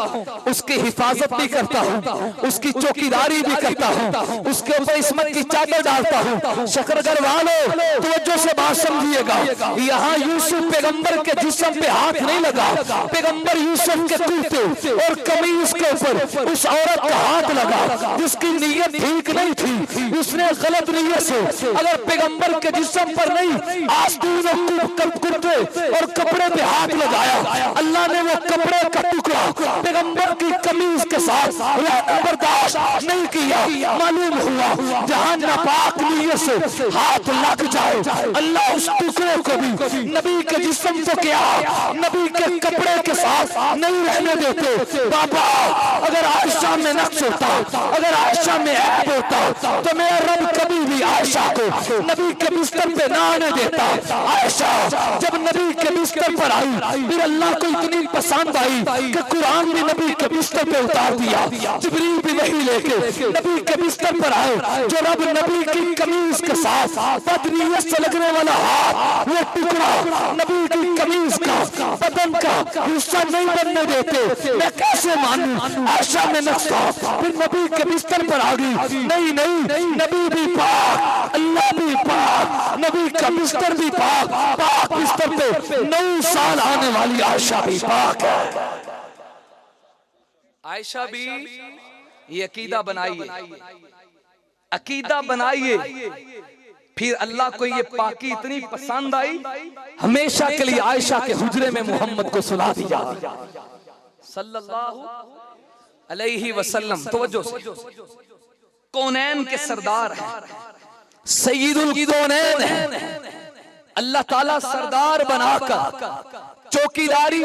उसकी हिफाजत भी करता हूँ, उसकी चौकीदारी भी करता हूँ, उसके ऊपर इस्मत की चादर डालता हूँ। शकरगर वालों तवज्जो से बात समझिएगा, यहाँ यूसुफ पैगंबर के जिस्म पे हाथ नहीं लगा, पैगंबर यूसुफ के कुर्ते और कमीज के ऊपर उस औरत का हाथ लगा जिसकी नीयत ठीक नहीं थी। उसने गलत नीयत से अगर पैगंबर के जिस्म पर नहीं आस्तीन और कुर्ते और कपड़े पे हाथ लगाया। अल्लाह ने वो कपड़े का टुकड़ा पैगंबर की कमीज के साथ बर्दाश्त नहीं किया। मालूम हुआ जहां नापाक नीयत से हाथ लग जाए अल्लाह उस टुकड़े को भी नबी के जिस्म को क्या नबी के कपड़े के साथ नहीं रहने देते। बाबा अगर आयशा में नक्श होता, अगर आयशा में ऐब होता तो मेरा रब कभी भी आयशा को नबी के बिस्तर पे ना आने देता। आयशा जब नबी के बिस्तर पर आई फिर अल्लाह को इतनी पसंद आई कि कुरान भी नबी के बिस्तर पे उतार दिया। जिब्रील भी वही लेके नबी के बिस्तर पर आए। जो रब नबी की कमीज के साथ बदनीयत से लगने वाला हाथ वो टुकड़ा नबी की कमीज का बदन का हिस्सा नहीं बनने देते। मैं कैसे मानूं आयशा में नक्श था फिर नबी के बिस्तर पर आ गई। नहीं नहीं नबी भी पाक, अल्लाह भी पाक, नबी का बिस्तर भी पाक, पाक बिस्तर पे 9 साल आने वाली आयशा भी पाक है। आयशा भी ये अकीदा बनाइए, अकीदा बनाइए। फिर अल्लाह को ये पाकी इतनी पसंद आई हमेशा के लिए आयशा के हुजरे में मोहम्मद को सुला दिया सल्लल्लाहु अलैहि वसल्लम। तवज्जो से, कौनैन के सरदार हैं, सय्यदुल कौनैन हैं। अल्लाह ताला सरदार बनाकर चौकीदारी,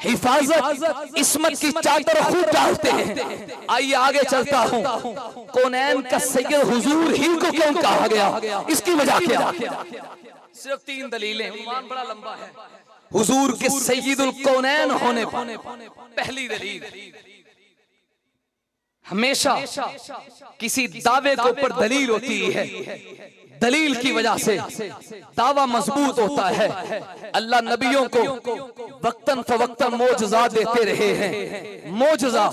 हिफाजत, इस्मत की चादर खुद डालते हैं। आइए आगे चलता हूँ। कौनैन का सैयद हुजूर ही को क्यों कहा गया, इसकी वजह क्या? सिर्फ 3 दलीलें, ईमान बड़ा लंबा है। हुजूर के सैयदुल कौनैन होने पर पहली दलील, हमेशा किसी दावे के ऊपर दलील होती है, दलील की वजह से दावा मजबूत होता है। अल्लाह नबियों को वक्तन फवक्तन मोजज़ात देते रहे हैं। मोजज़ा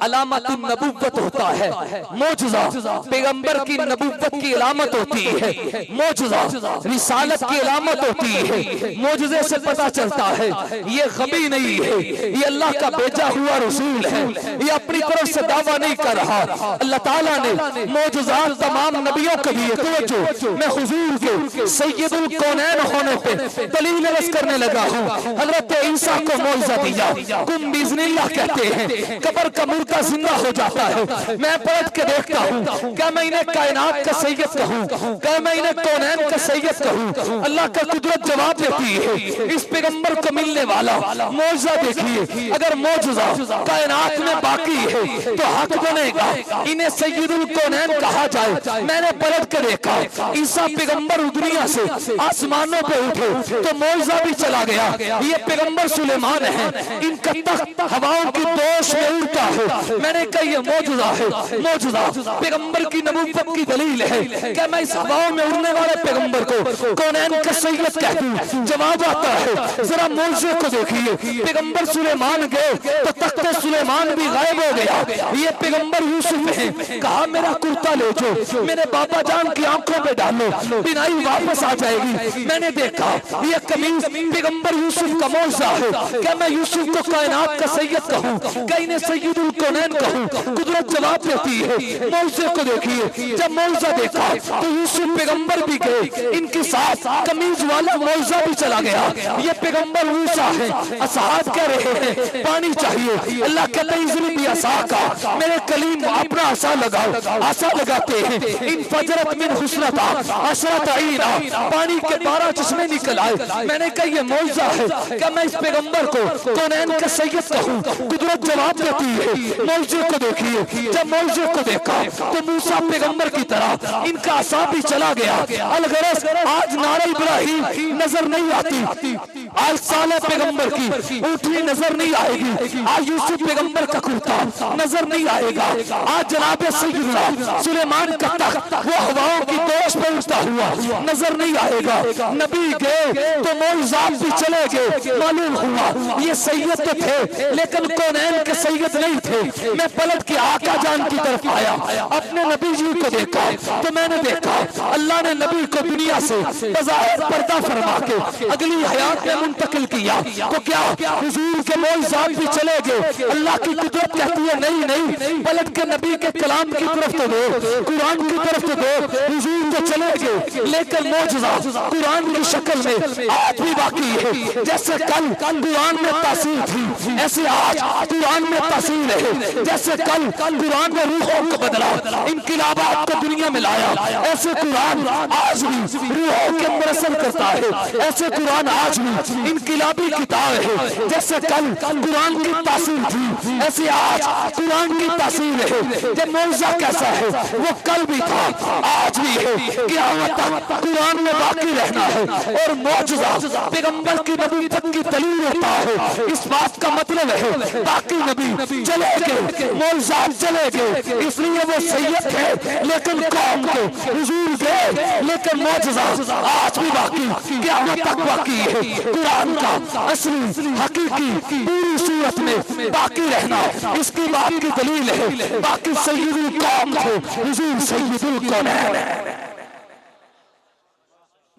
अलामतुन नबुव्वत होता है, मोजज़ा पैगंबर की नबुव्वत की अलामत होती है, मोजज़ा रिसालत की अलामत होती है। मोजज़े से पता चलता है ये गबी नहीं है, ये अल्लाह का भेजा हुआ रसूल है, ये अपनी तरफ से दावा नहीं कर रहा। अल्लाह ताला ने मोजज़ात तमाम नबियों को दिए। तवज्जो, मैं हुजूर के सैयदुल कौनैन होने पे दलील अर्ज करने लगा हूँ। हजरत ईसा को मौजज़ा दिया, कुम बिइज़्निल्लाह कहते हैं, कब्र का मुर्दा जिंदा हो जाता है। मैं पलट के देखता हूँ, क्या मैं इन्हें कायनात का सैयद कहूँ, क्या मैं इन्हें कौनैन का सैयद कहूँ? अल्लाह का कुदरत जवाब देती है, इस पैगंबर को मिलने वाला मौजज़ा देखिए। अगर मौजज़ा कायनात में बाकी है तो हक बनेगा इन्हें सैयदुल कौनैन कहा जाए। मैंने पलट के देखा, ईसा पैगंबर दुनिया से आसमानों पे उठे तो मौजज़ा भी चला गया। ये पैगंबर सुलेमान है, इनका तख्त हवाओं की दोष में उड़ता है। मैंने कहा ये मौजज़ा है, मौजज़ा पैगंबर की नबुव्वत की दलील है। क्या मैं इस हवाओं में उड़ने वाले पैगंबर को कौनैन का सैयद कह दूं? जवाब आता है, जरा मौजज़े को देखिए। पैगंबर सुलेमान गए तो तख्त सुलेमान भी गायब हो गया। ये पैगंबर यूसुफ है, कहा मेरा कुर्ता ले जो मेरे बाबा जान की आंखों पे डालो, बिनाई वापस आ जाएगी। मैंने देखा ये कमीज पैगंबर यूसुफ का मौजज़ा है। क्या मैं यूसुफ को कायनात का सैयद कहूँ, क्या इन्हें सैयदुल कौनैन कहूँ? कुदरत जवाब देती है, मौजज़े को देखिए। जब मौजज़ा देखा तो यूसुफ पैगंबर भी गए, इनके साथ कमीज वाला मौजज़ा भी चला गया। ये पैगंबर मूसा है, असहाब कह रहे हैं पानी चाहिए। अल्लाह कहते हैं इज़्नि भी असा का, मेरे कलीम अपना आसा लगाओ। आसा लगाते हैं, इन फजरत मिन हुस्नता अशरत आईना, पानी के 12 चश्मे निकल आए। मैंने कहा ये मौजज़ा है, क्या मैं इस पैगंबर को कौनैन का सैयद कहूँ? कुदरत जवाब देती है, मौजज़े को देखिए। जब मौजज़े को देखा तो मूसा पैगंबर की तरह इनका आसा भी चला गया। अलगरज आज नारे इब्राहिम नजर नहीं आती, आज साले पैगंबर की ऊँटनी नजर नहीं आएगी, आज यूसुफ पैगंबर का कुर्ता नजर नहीं आएगा, आज जनाब सैयदना सुलेमान का तख्त वो हवाओं की दोष पे उठता हुआ नजर नहीं आएगा। नबी गए तो मौजज़ात भी चले गए। मालूम हुआ ये सैयद तो थे लेकिन कौनैन के सैयद नहीं थे। मैं पलट के आका जान की तरफ आया, अपने नबी जी को देखा तो मैंने देखा अल्लाह ने नबी को दुनिया से बज़ाहिर पर्दा फरमा के अगली हयात में मुंतकिल किया तो क्या हुजूर के मौजज़ात भी चले गए? अल्लाह की कुदरत कहती है नहीं नहीं, पलट के नबी के कलाम की तरफ तो दो, कुरान की तरफ तो दो। हुजूर तो चले गए लेकिन मौजज़ा कुरान की शक्ल में आज भी बाकी है। जैसे कल कुरान में तासीर थी, ऐसे आज कुरान में तासीर है। जैसे कल कुरान ने रूहों को बदला, इनकिलाबात को दुनिया में लाया, ऐसे कुरान आज भी रूहों के अंदर असर करता है। ऐसे कुरान आज भी इनकिलाबी किताब है। जैसे कल कुरान की तासीर थी, ऐसे आज कुरान की तासीर है। जब मौजज़ा कैसा है वो कल भी था, आज भी है, क़यामत तक कुरान में बाकी रहना है। और मौजज़ा पैगंबर की नबूवत की दलील होता है। इस बात का मतलब है बाकी नबी चले गए, मौजज़ा चले गए, इसलिए वो सैयद है लेकिन कौम के हुजूर गए लेकिन मौजज़ा आज भी बाकी, क़यामत तक बाकी है। कुरान का असली हकीकी पूरी सूरत में बाकी रहना इसकी बात की दलील है। बाकी सैयदुल कौम थे हुजूर सैयदुल कौनैन,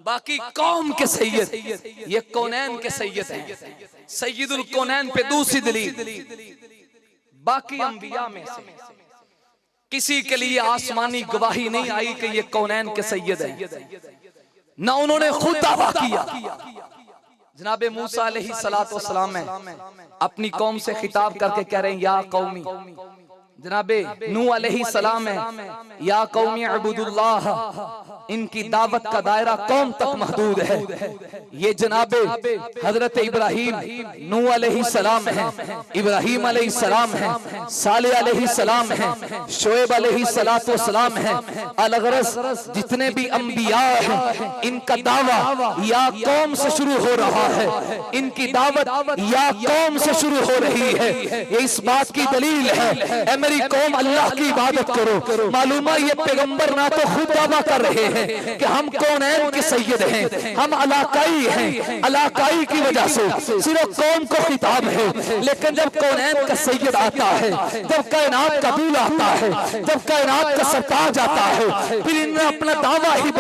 बाकी कौम के सैयद, ये कौनैन के सैयद हैं। सैयदुल कौनैन पे दूसरी दलील, बाकी अंबिया में से किसी के लिए आसमानी गवाही नहीं आई कि ये कौनैन के सैयद हैं, ना उन्होंने खुद दावा किया। जनाबे मूसा अलैहिस्सलातु वस्सलाम अपनी कौम से खिताब करके कह रहे हैं या कौमी। जनाबे नूह अलैहिस्सलाम है या कौमी अबुदुल्लाह, इनकी दावत का दायरा कौम तक महदूद है। ये जनाबे हजरत इब्राहीम नूह अलैहिस्सलाम है, इब्राहीम अलैहिस्सलाम है, सालेह अलैहिस्सलाम है, शोएब अलैहिस्सलातु वस्सलाम है। अलगरज जितने भी अंबिया हैं इनका दावा या कौम से शुरू हो रहा है, इनकी दावत या कौम से शुरू हो रही है। ये इस बात की दलील है मेरी कौम अल्लाह की इबादत करो। मालूम है ये पैगंबर ना तो खुद दावा कर रहे हैं कि हम कौनैन के सैयद हैं, हम अलाकाई हैं, अलाकाई की वजह से सिर्फ कौम को खिताब है। लेकिन जब कौनैन का सैयद आता है, जब कायनात का दूल्हा आता है, जब कायनात का सरताज आता है, फिर इन्होंने अपना दावा ही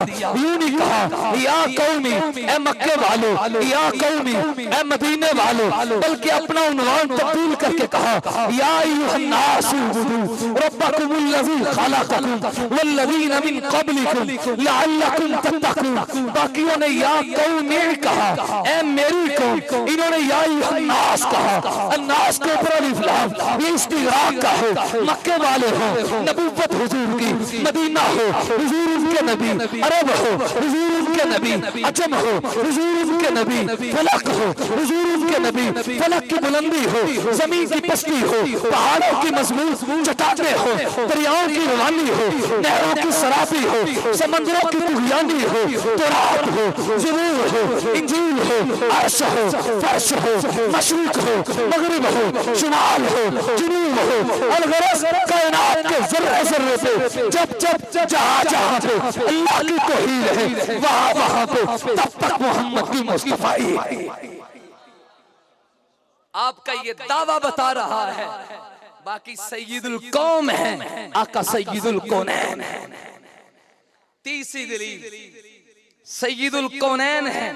यूं नहीं कहा या कौमी ए मक्के वालों, या कौमी ए मदीने वालों, बल्कि अपना उन्वान तब्दील करके कहा या अय्युहन्नास उबुदू रब्बकुमुल्लज़ी खलक़कुम वल्लज़ीना मिन क़ब्लिकुम लअल्लकुम तत्तक़ून। बाकियों ने या कौमी कहा ए मेरी कौम, इन्होंने या अय्युहन्नास कहा। अन्नास के ऊपर अलिफ लाम, ये इस्तिग़राक़ का है। मक्के वाले हो नबूवत हुजूर की, मदीना हो हुजूर उनके नबी, अरब हो हुजूर उनके नबी, अजम हो हुजूर उनके नबी, फलक हो हुजूर उनके नबी, फलक की बुलंदी हो, जमीन की पस्ती हो, पहाड़ों की मजबूत चट्टानें हो, दरियाओं की रवानी हो, नहरों की सराबी हो, समंदरों की तुग़यानी हो, तौरात हो, ज़बूर हो, इंजील हो, अर्श हो, फर्श हो, मशरिक़ हो, मगरिब हो, शुमाल हो, जुनूब हो। अलगरज कायनात के ज़र्रे ज़र्रे पे जब जब जहाँ जहाँ पे अल्लाह की तौहीद है, वहाँ वहाँ पे तब तक मोहम्मद की मुस्तफ़ाई है। आपका ये दावा बता रहा है बाकी सैयदुल कौम है, आका सैयदुल कौनैन है। तीसरी दलील सैयदुल कौनैन है।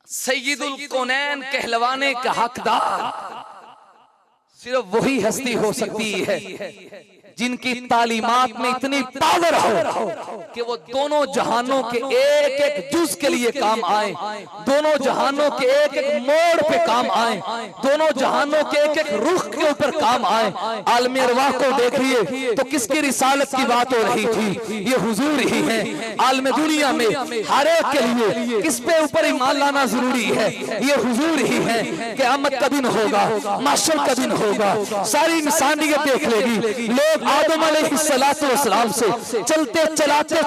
सैयदुल कौनैन कहलवाने का हकदार सिर्फ वही हस्ती हो सकती है जिनकी तालीमात में इतनी पावर हो कि वो दोनों जहानों के एक एक जुज के लिए काम आए, दोनों जहानों के एक एक मोड़ पे काम आए, दोनों जहानों के एक एक रुख के ऊपर काम आए। आलमे अरवाह को देखिए तो किसकी रिसालत की बात हो रही थी, ये हुजूर ही है। आलमे दुनिया में हर एक के लिए किस पे ऊपर ईमान लाना जरूरी है, ये हुजूर ही है। क़यामत का दिन होगा, माशर का दिन होगा, सारी इंसानियत देख लेगी। लोग आदम अलैहिस्सलातु वस्सलाम से चलते चलाते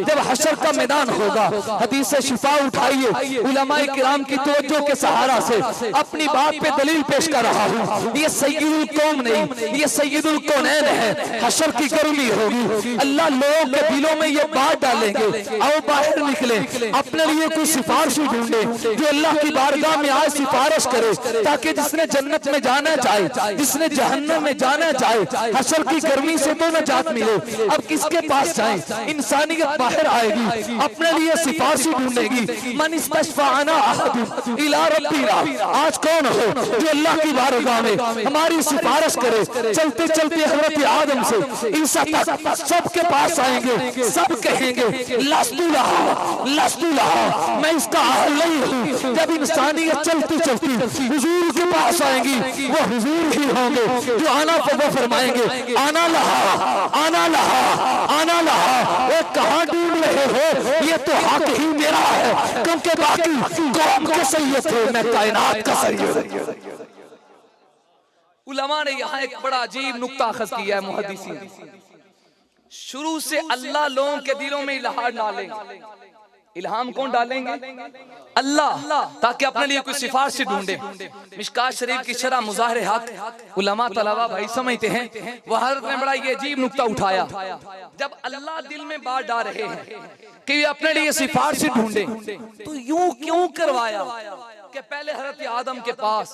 जब हशर का मैदान होगा, हदीस से शिफा उठाइए, उलमाए किराम की तवज्जो के सहारा से अपनी बात पे दलील पेश कर रहा हूँ। ये सैयदुल कौम नहीं, ये सैयदुल कौनैन है। हशर की गर्मी होगी, अल्लाह लोगों के दिलों में ये बात डालेंगे, आओ बाहर निकले, अपने लिए कोई सिफारिश ढूंढे जो अल्लाह की बारगाह में आज सिफारिश करे, ताकि जिसने जन्नत में जाना चाहे, जिसने जहन्नम में जाना चाहे, हशर की गर्मी से तो नजात मिले, अब किसके पास जाए? इंसानियत बाहर आएगी, अपने लिए सिफारिश ढूंढेगी। मन इस्तशफअना अहद इला रब्बिना, आज कौन हो जो अल्लाह की बारगाह में हमारी सिफारिश करे? चलते चलते हजरत आदम से ईसा तक सबके पास आएंगे, सब कहेंगे लस्तु लहा, मैं इसका अहल नहीं हूँ। जब इंसानियत चलती चलती हुजूर के पास आएंगी, वो हुजूर ही होंगे जो आना वो फरमाएंगे आना लहा। वो कहाँ ढूंढ रहे हो? ये तो हक ही मेरा है, क्योंकि बाकी कौम के सैयद थे, मैं कायनात का सैयद। उलमा ने यहाँ एक बड़ा अजीब नुक्ता अखज़ किया है मुहद्दिसीन। शुरू से अल्लाह लोगों के दिलों में इल्हाम डालेंगे। इल्हाम कौन डालेंगे? अल्लाह, ताकि अपने लिए कोई सिफारिश ढूंढे। मिशकात शरीफ की शरह मुज़ाहिर हक उलमा तलबा भाई समझते हैं, वह हज़रत ने बड़ा ये अजीब नुक्ता उठाया। जब अल्लाह दिल में बात डाल रहे हैं कि वे अपने लिए सिफारिश ढूंढे, तो यूं क्यों करवाया कि पहले हज़रत आदम के पास,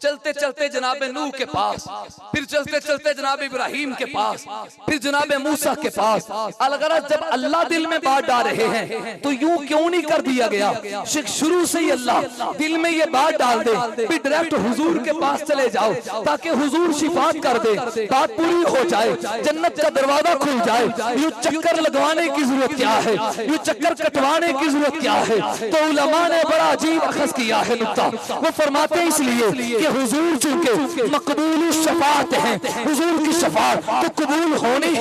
चलते चलते जनाब नूह के पास, फिर चलते चलते जनाब इब्राहिम के पास, फिर जनाब मूसा के पास। अलगरज जब अल्लाह दिल में बात डाल रहे हैं तो यूं क्यों नहीं कर दिया गया? शुरू से ही अल्लाह दिल में ये बात डाल दे, फिर डायरेक्ट हुजूर के पास चले जाओ, ताकि हुजूर शिफात कर दे, बात पूरी हो जाए, जन्नत का दरवाजा खुल जाए। यूं चक्कर लगवाने की जरूरत क्या है? यूं चक्कर कटवाने की जरूरत क्या है? तो उलमा ने बड़ा अजीब अखज़ किया है नुक्ता। वो फरमाते हैं इसलिए कि हुजूर चूंकि मकबूल शफात हैं, हुजूर की शफात तो कबूल होनी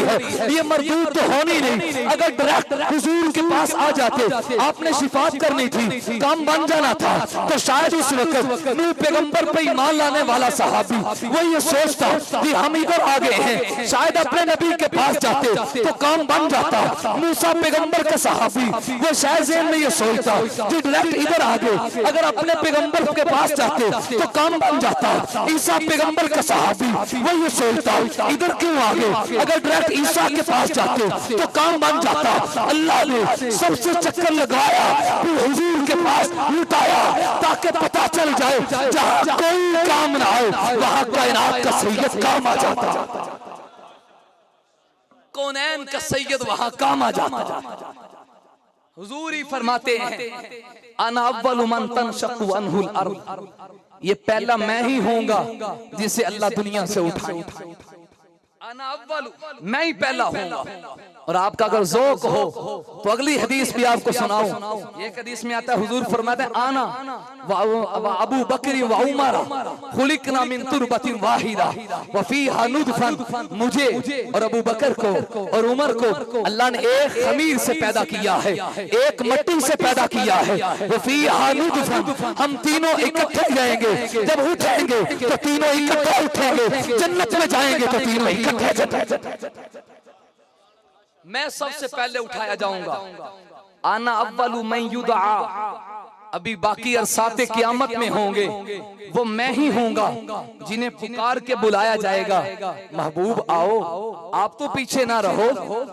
है, ये मरदूद तो होनी नहीं। अगर डायरेक्ट हुजूर के पास आ जाते, आपने शिफात करनी थी, काम बन जाना था, तो शायद उस वक्त नूह पैगंबर पे ईमान लाने वाला सहाबी वो ये सोचता कि हम इधर आ गए हैं, शायद अपने नबी के पास जाते तो काम बन जाता। मूसा पैगंबर का सहाबी वो शायद ज़हन में ये सोचता कि डायरेक्ट इधर आ गए, अगर अपने पैगंबर के पास जाते तो काम बन जाता। ईसा पैगंबर का सहाबी वो ये सोचता इधर क्यों आ गए, अगर डायरेक्ट ईसा के पास जाते तो काम बन जाता। अल्लाह ने सबसे चक्कर लगाया, फिर हुजूर के पास लुटाया, ताकि पता चल जाए जहां कोई काम ना आए वहां कायनात का सैयद काम आ जाता, कौनैन का सैयद वहां काम आ जाता। हुजूर ही फरमाते हैं अना अव्वलु मन तनशक्कु अन्हुल अर्द, ये पहला मैं ही होऊंगा जिसे अल्लाह दुनिया से उठाए। अना अव्वलु, मैं ही पहला होऊंगा। और आपका अगर ज़ौक़ हो तो अगली हदीस भी आपको सुनाऊं। एक हदीस में आता है, हुजूर फरमाते हैं आना व अबू बकर व उमर खुलिकना मिन तुरबतिन वाहिदा व फीहा नुतफन, मुझे और अबू बकर को और उमर को अल्लाह ने एक खमीर से पैदा किया है, एक मिट्टी से पैदा किया है। व फीहा नुतफन, हम तीनों इकट्ठे जाएंगे, जब उठेंगे तो तीनों इकट्ठे उठेंगे, जन्नत में जाएंगे तो तीनों इकट्ठे। मैं सबसे पहले उठाया जाऊंगा। आना अव्वलु मन युदआ, अभी बाकी अरसाते क़यामत में होंगे, वो मैं ही होऊंगा जिन्हें पुकार के बुलाया जाएगा, महबूब आओ, आप तो पीछे ना रहो,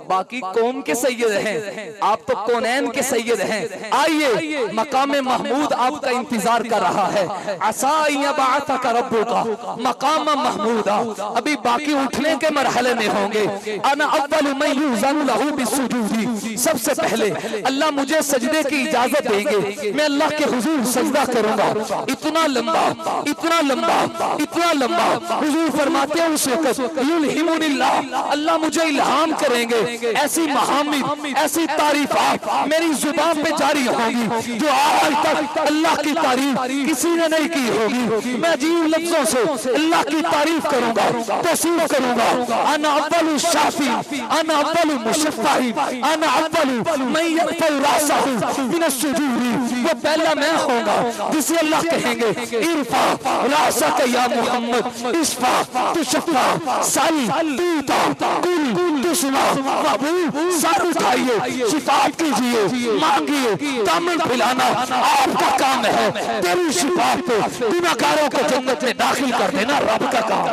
बाकी कौम के सैयद हैं, आप तो कौनैन के सैयद हैं, आइए मकाम महमूद आपका इंतजार कर रहा है। असा यबअतक रब्बुका मकाम महमूदा, अभी बाकी उठने के मरहले में होंगे। अना अव्वलु मन युज़नु लहू बिस्सुजूदी, सबसे पहले अल्लाह मुझे सजदे की इजाजत देंगे, मैं अल्लाह के हुजूर सजदा करूंगा। इतना लंबा, इतना लंबा, इतना लंबा। हुजूर फरमाते हैं उस वक्त युल्हिमुनिल्लाह, अल्लाह मुझे इल्हाम करेंगे, ऐसी महामिद, ऐसी तारीफात मेरी जुबान पे जारी होंगी जो आज तक अल्लाह की तारीफ किसी ने नहीं की होगी। मैं अजीब लफ्जों से अल्लाह की तारीफ करूंगा, तौसीफ करूंगा। अना अव्वलु शाफी, अना अव्वलु मुशफ़्फ़ी, अना अव्वलु मन यरफ़उ रासहु मिनस्सुजूद, वो पहला मैं होगा जिसे अल्लाह कहेंगे इरफा रासक या मोहम्मद, इशफा तुशफा, सल तूता, कुल तुस्मा, बाबू सर उठाइए, शिफात कीजिए, मांगिए, दामन फैलाना आपका काम है। तेरी शिफात पे गुनाहगारों को जन्नत में दाखिल कर देना रब का काम।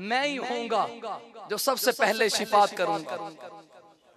मैं ही होऊंगा जो सबसे पहले शिफात करूंगा।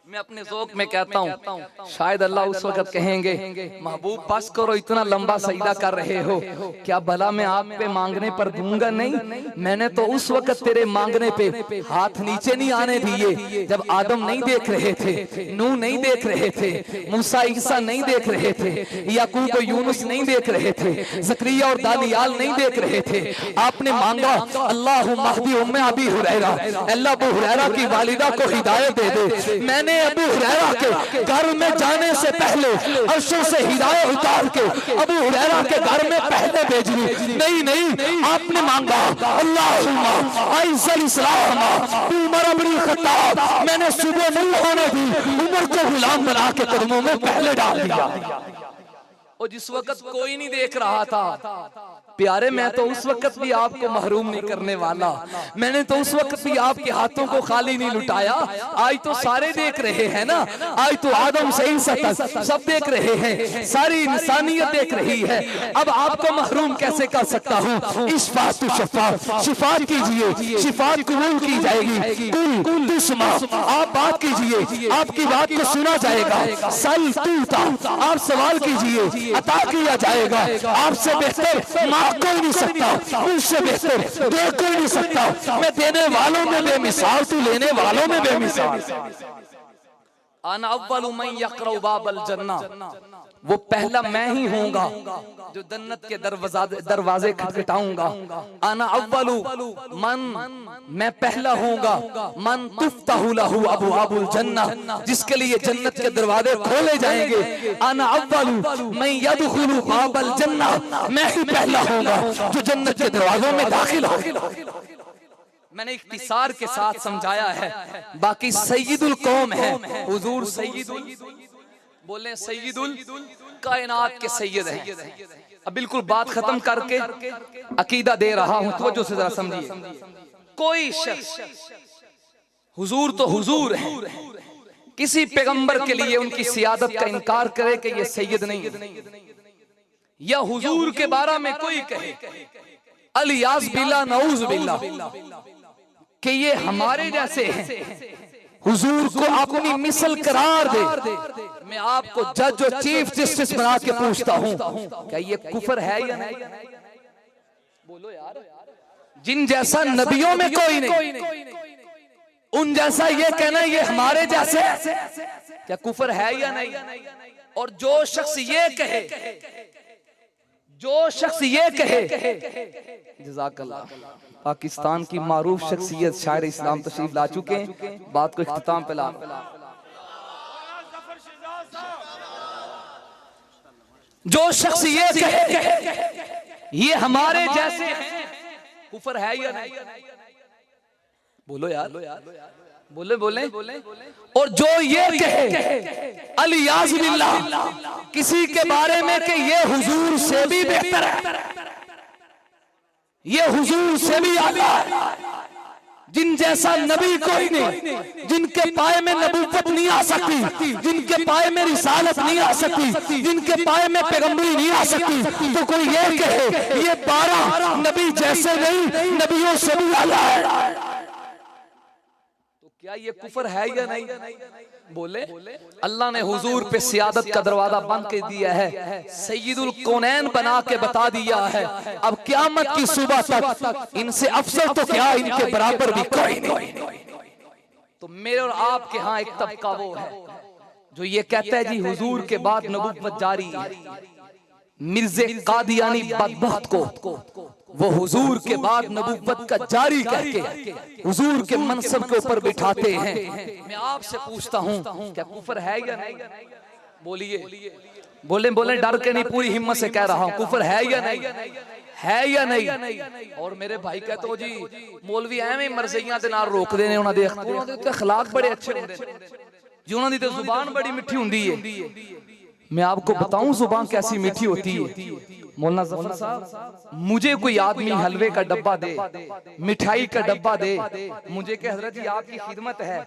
मैं अपने ज़ौक़ में कहता हूँ, शायद अल्लाह उस वक्त कहेंगे महबूब बस करो, इतना लंबा सजदा कर रहे हो, क्या भला मैं आप पे मांगने पर दूंगा नहीं? मैंने तो उस वक्त तेरे मांगने पे हाथ नीचे नहीं आने दिए जब आदम नहीं देख रहे थे, नूह नहीं देख रहे थे, मूसा ईसा नहीं देख रहे थे, याकूब और यूनुस नहीं देख रहे थे, ज़करिया और दानियाल नहीं देख रहे थे। आपने मांगा अल्लाहुम्मा हदी उम्मे अबी हुरैरा, अल्लाह अबू हुरैरा की वालिदा को हिदायत दे दे। मैंने अबू हुरैरा के घर में जाने से पहले अर्शों से हिदायत उतार के अबू हुरैरा के घर में पहले भेज दी। नहीं, आपने मांगा अल्लाहुम्मा आइज़ल इस्लाम उमर इब्न खत्ताब, मैंने सुबह नहीं होने दी, उमर को गुलाम बना के कदमों में पहले डाल दिया। और जिस वक्त कोई नहीं देख रहा था, प्यारे मैं तो उस वक्त भी आपको महरूम नहीं करने वाला, मैंने तो उस वक्त भी आपके हाथों को खाली नहीं लुटाया। आज तो सारे देख रहे हैं ना, आज तो आदम से इंसा तक सब देख रहे हैं, सारी इंसानियत देख रही है। अब आपको महरूम कैसे कर सकता हूँ? इस बात तो शिफात कीजिए, शिफात कबूल की जाएगी। कुल तुस्मा, आप बात कीजिए, आपकी बात को सुना जाएगा। सल तूता, आप सवाल कीजिए, अता किया जाएगा। आपसे बेहतर कोई नहीं सकता, मुझसे बेहतर दे कोई नहीं सकता। मैं देने वालों में बेमिसाल, तू लेने वालों में बेमिसाल। अना अव्वलु मन यक़रउ बाबल जन्ना, वो पहला मैं ही होऊंगा जो जन्नत के दरवाजे खटखटाऊंगा। अना अव्वलु मन, मैं पहला होऊंगा, मन तुफ्तहु लहु अबवाबुल जन्ना, जिसके लिए जन्नत के दरवाजे खोले जाएंगे। अना अव्वलु मैं यदखुलु बाबल जन्ना, मैं ही पहला होऊंगा जो जन्नत के दरवाजों में दाखिल होगा। मैंने इख्तिसार के साथ समझाया है, बाकी सैयदुल कौम है हुजूर, सैयदुल बोले सैयदुल कायनात के सैयद हैं। अब बिल्कुल बात खत्म करके अकीदा दे रहा हूं, तवज्जो से जरा समझिए। कोई शख्स हुजूर तो हुजूर है, किसी पैगंबर के लिए उनकी सियादत का इनकार करे कि ये सैयद नहीं है, या हुजूर के बारे में कोई कहे अलियास बिल्ला नऊज बिल्ला कि ये हमारे जैसे हैं, हुजूर को अपनी मिसल करार दे, मैं आपको जज और चीफ जस्टिस बना के पूछता हूं, क्या ये कुफर है या नहीं? बोलो यार। जिन जैसा नबियों में कोई नहीं, उन जैसा ये कहना ये हमारे जैसे, क्या कुफर है या नहीं? और जो शख्स ये कहे, जज़ाकल्लाह, पाकिस्तान की मारूफ शख्सियत शायर इस्लाम तशरीफ ला चुके हैं, बात को इख्तिताम पे ला। जो शख्स ये कहे ये हमारे जैसे हैं, कुफर है या नहीं? बोलो यार, बोले। और जो ये कहे अलियाज़ बिल्लाह किसी के बारे में कि ये हुजूर से भी बेहतर है, ये हुजूर से भी आला है, जिन जैसा नबी कोई नहीं, जिनके पाए में नबूवत नहीं आ सकती, जिनके पाए में रिसालत नहीं आ सकती, जिनके पाए में पैगंबरी नहीं आ सकती, तो कोई ये कहे ये 12 नबी जैसे नहीं, नबियों से भी आला है, क्या ये कुफर है या नहीं? बोले अल्लाह ने हुजूर पे सियादत का दरवाजा बंद कर दिया है, सैयदुल कौनैन बना के बता दिया है, अब क़यामत की सुबह तक इनसे अफसर तो क्या इनके बराबर भी कोई नहीं। तो मेरे और आपके यहाँ एक तबका वो है जो ये कहता है जी हुजूर के बाद नबुव्वत जारी है। मिर्ज़े कादियानी बदबख्त को वो हुजूर के बाद नबुव्वत का जारी करके हुजूर के मनसब के ऊपर बिठाते हैं। मैं आपसे पूछता हूँ क्या कुफर है या नहीं? बोलिए, बोले डर के नहीं, पूरी हिम्मत से कह रहा हूँ, कुफर है या नहीं? है या नहीं? और मेरे भाई कहते हो जी मौलवी एवें मरज़ियां दे नाल रोक देने, उन्हां दे अखलाक बड़े अच्छे होंदे जी, उन्हां दी ते जुबान बड़ी मिठी हुंदी है। मैं आपको बताऊं जुबान कैसी मीठी होती है। मौलाना जफर साहब, मुझे कोई आदमी हलवे का डब्बा दे, मिठाई का डब्बा दे, मुझे कहे हजरत जी आपकी खिदमत है,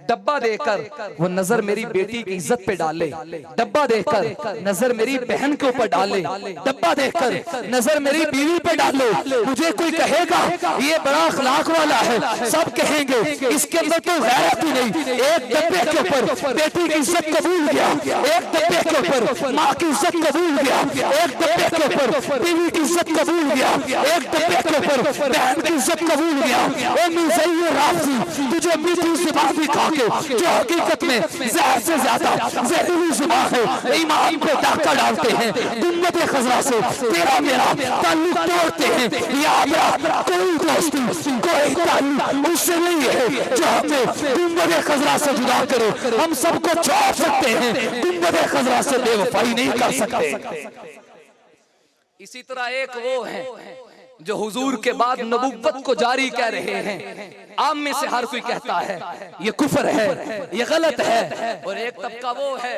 डब्बा देकर वो नजर मेरी बेटी की इज्जत पे डाले, डब्बा देकर नजर मेरी बहन के ऊपर डाले, डब्बा देकर नजर मेरी बीवी पे डाले, मुझे कोई कहेगा ये बड़ा अखलाक वाला है, सब कहेंगे इसके अंदर तो गैरत ही नहीं। एक डब्बे के ऊपर बेटी की इज्जत कबूल गया, एक डब्बे के ऊपर माँ की इज्जत कबूल गया, एक डब्बे के ऊपर बीवी की इज्जत कबूल गया, एक डब्बे के ऊपर बहन की इज्जत कबूल गया। ओ मिज़ाइय राफ़ी, तुझे मीठी ज़ुबान भी खा के जो हकीकत में ज़हर से ज्यादा जहरीली ज़ुबान है, ईमान पे डाका डालते हैं, गुंबद खज़रा से तेरा मेरा ताल्लुक तोड़ते हैं। याद रख, कोई दोस्ती कोई ताल्लुक उससे नहीं है जो हमें गुंबद खज़रा से जुदा करे। हम सबको छोड़ सकते हैं, गुंबद खज़रा से बेवफाई नहीं कर सकते। इसी तरह एक वो है जो हुजूर के बाद नबुव्वत को जारी कह रहे हैं। आम में से हर कोई कहता है ये कुफर है, ये गलत है, और एक तबका वो है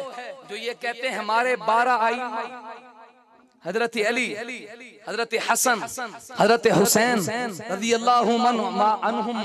जो ये कहते हैं हमारे 12 आइम्मा हजरत अली, हजरत हसन, हजरत हुसैन रज़ियल्लाहु अन्हुम,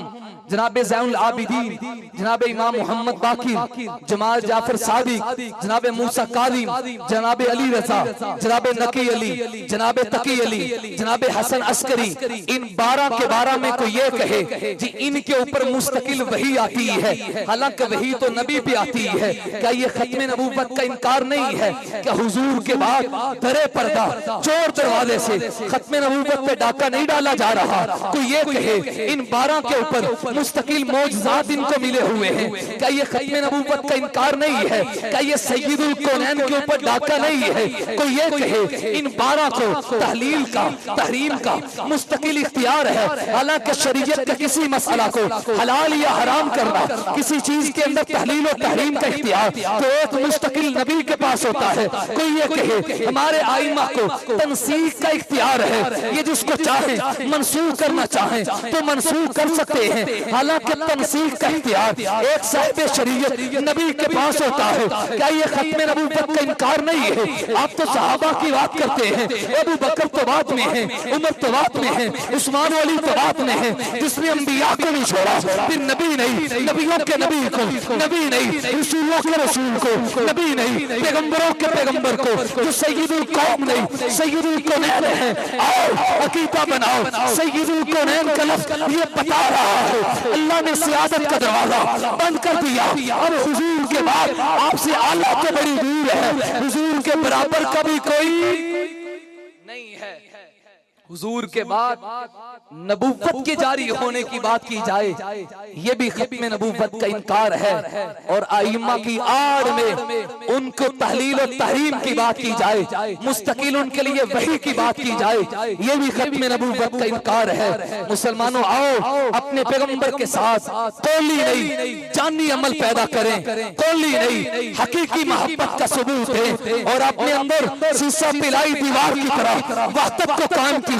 जनाब ज़ैनुल आबिदीन, जनाब इमाम मोहम्मद बाकिर, जमाल जाफर सादिक, जनाब मूसा कालिम, जनाब अली रज़ा, जनाब नकी अली, जनाब तकी अली, जनाब हसन अस्करी, इन 12 के 12 में कोई ये कहे जी इनके ऊपर मुस्तकिल वही आती है, हालांकि वही तो नबी पे आती है, क्या ये खत्म नबूवत का इनकार नहीं है? क्या हुजूर के बाद दरे पर्दा चोर दरवाजे से खत्म नबूवत पे डाका नहीं डाला जा रहा? कोई ये कहे इन 12 के ऊपर मुस्तकिल मौजज़ात इनको मिले हुए हैं, क्या ये खत्म नबूवत का इनकार नहीं है? क्या ये सय्यदुल कौनैन के ऊपर डाका नहीं है? कोई ये कहे इन 12 को तहलील का तहरीम का मुस्तकिल इख्तियार है, हालांकि शरीयत के किसी मसला को हलाल या हराम करना, किसी चीज के अंदर तहलील और तहरीम का इख्तियार तो एक मुस्तकिल नबी के पास होता है। कोई ये कहे हमारे आइमा को तनसीख का इख्तियार है, ये जिसको चाहे मनसूख करना चाहे तो मनसूख कर सकते हैं, हालांकि तनसीख का इख्तियार एक साहिब शरीयत नबी के पास होता है। क्या ये खत्म नबूवत का इनकार नहीं है? आप तो सहाबा की बात करते हैं, अबू बकर तो बात में है, उमर तो बात में है, उस्मान अली तो बात में है, जिसने अंबिया को नहीं छोड़ा, फिर नबी नहीं, नबियों के नबी को नबी नहीं, रसूलों के रसूल को नबी नहीं, पैगंबरों के पैगंबर को, जो सय्यदुल कौम नहीं सय्यदुल कौनैन है। आओ अकीदा बनाओ, सय्यदुल कौनैन का लफ्ज़ ये बता रहा है अल्लाह ने सियादत का दरवाजा बंद कर दिया। अब हुजूर के बाद आपसे आला तो बड़ी दूर है, हुजूर के बराबर का भी कोई नहीं है। हुजूर के बाद नबूवत के जारी होने की बात की जाए, ये भी खत्म नबूवत का इनकार है, और आइम्मा की आड़ में उनको तहलील और तहरीम की बात की जाए, मुस्तकिल उनके लिए वही की बात की जाए, ये भी खत्म नबूवत का इनकार है। मुसलमानों आओ अपने पैगंबर के साथ कौली नहीं जानी अमल पैदा करें, कौली नहीं हकीकी मोहब्बत का सबूत है, और अपने अंदर शीशा पिलाई दीवार की तरह वहदत को कायम कीजिए,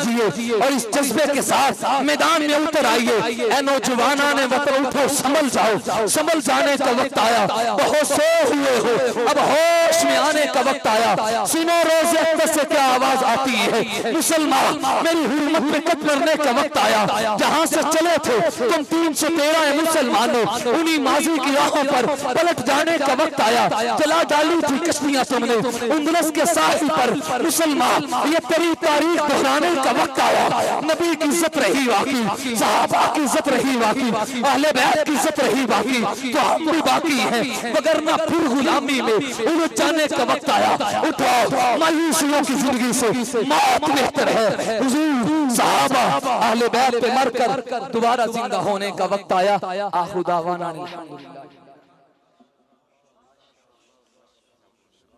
और इस जज्बे के साथ मैदान में उतर आइए। ऐ नौजवाना ने वतन उठो, संभल जाओ, संभल जाने का वक्त आया, बहुत सो हुए हो, अब होश में आने का वक्त आया। सुनो रोज़े अक़दस से क्या आवाज आती है, मुसलमान मेरी हुर्मत में कद मरने का वक्त आया। जहां से चले थे तुम 313 है मुसलमानों, उन्हीं माजी की राहों पर पलट जाने का वक्त आया। जला डाली थी कश्तियां तुमने उंदलस के साहिल पर, मुसलमान ये तेरी तारीख दोहराने का वक्त आया। नबी की इज्जत रही बाकी, सहाबा की इज्जत रही बाकी, अहले बैत की इज्जत रही बाकी, तो हम भी बाकी हैं, वगरना फिर गुलामी में उलझ जाने का वक्त आया। उठो, मायूसियों की जिंदगी से मौत बेहतर है। हुजूर सहाबा अहले बैत पे मरकर दोबारा जिंदा होने का वक्त आया। आखिर दावाना अल्हम्दुलिल्लाह।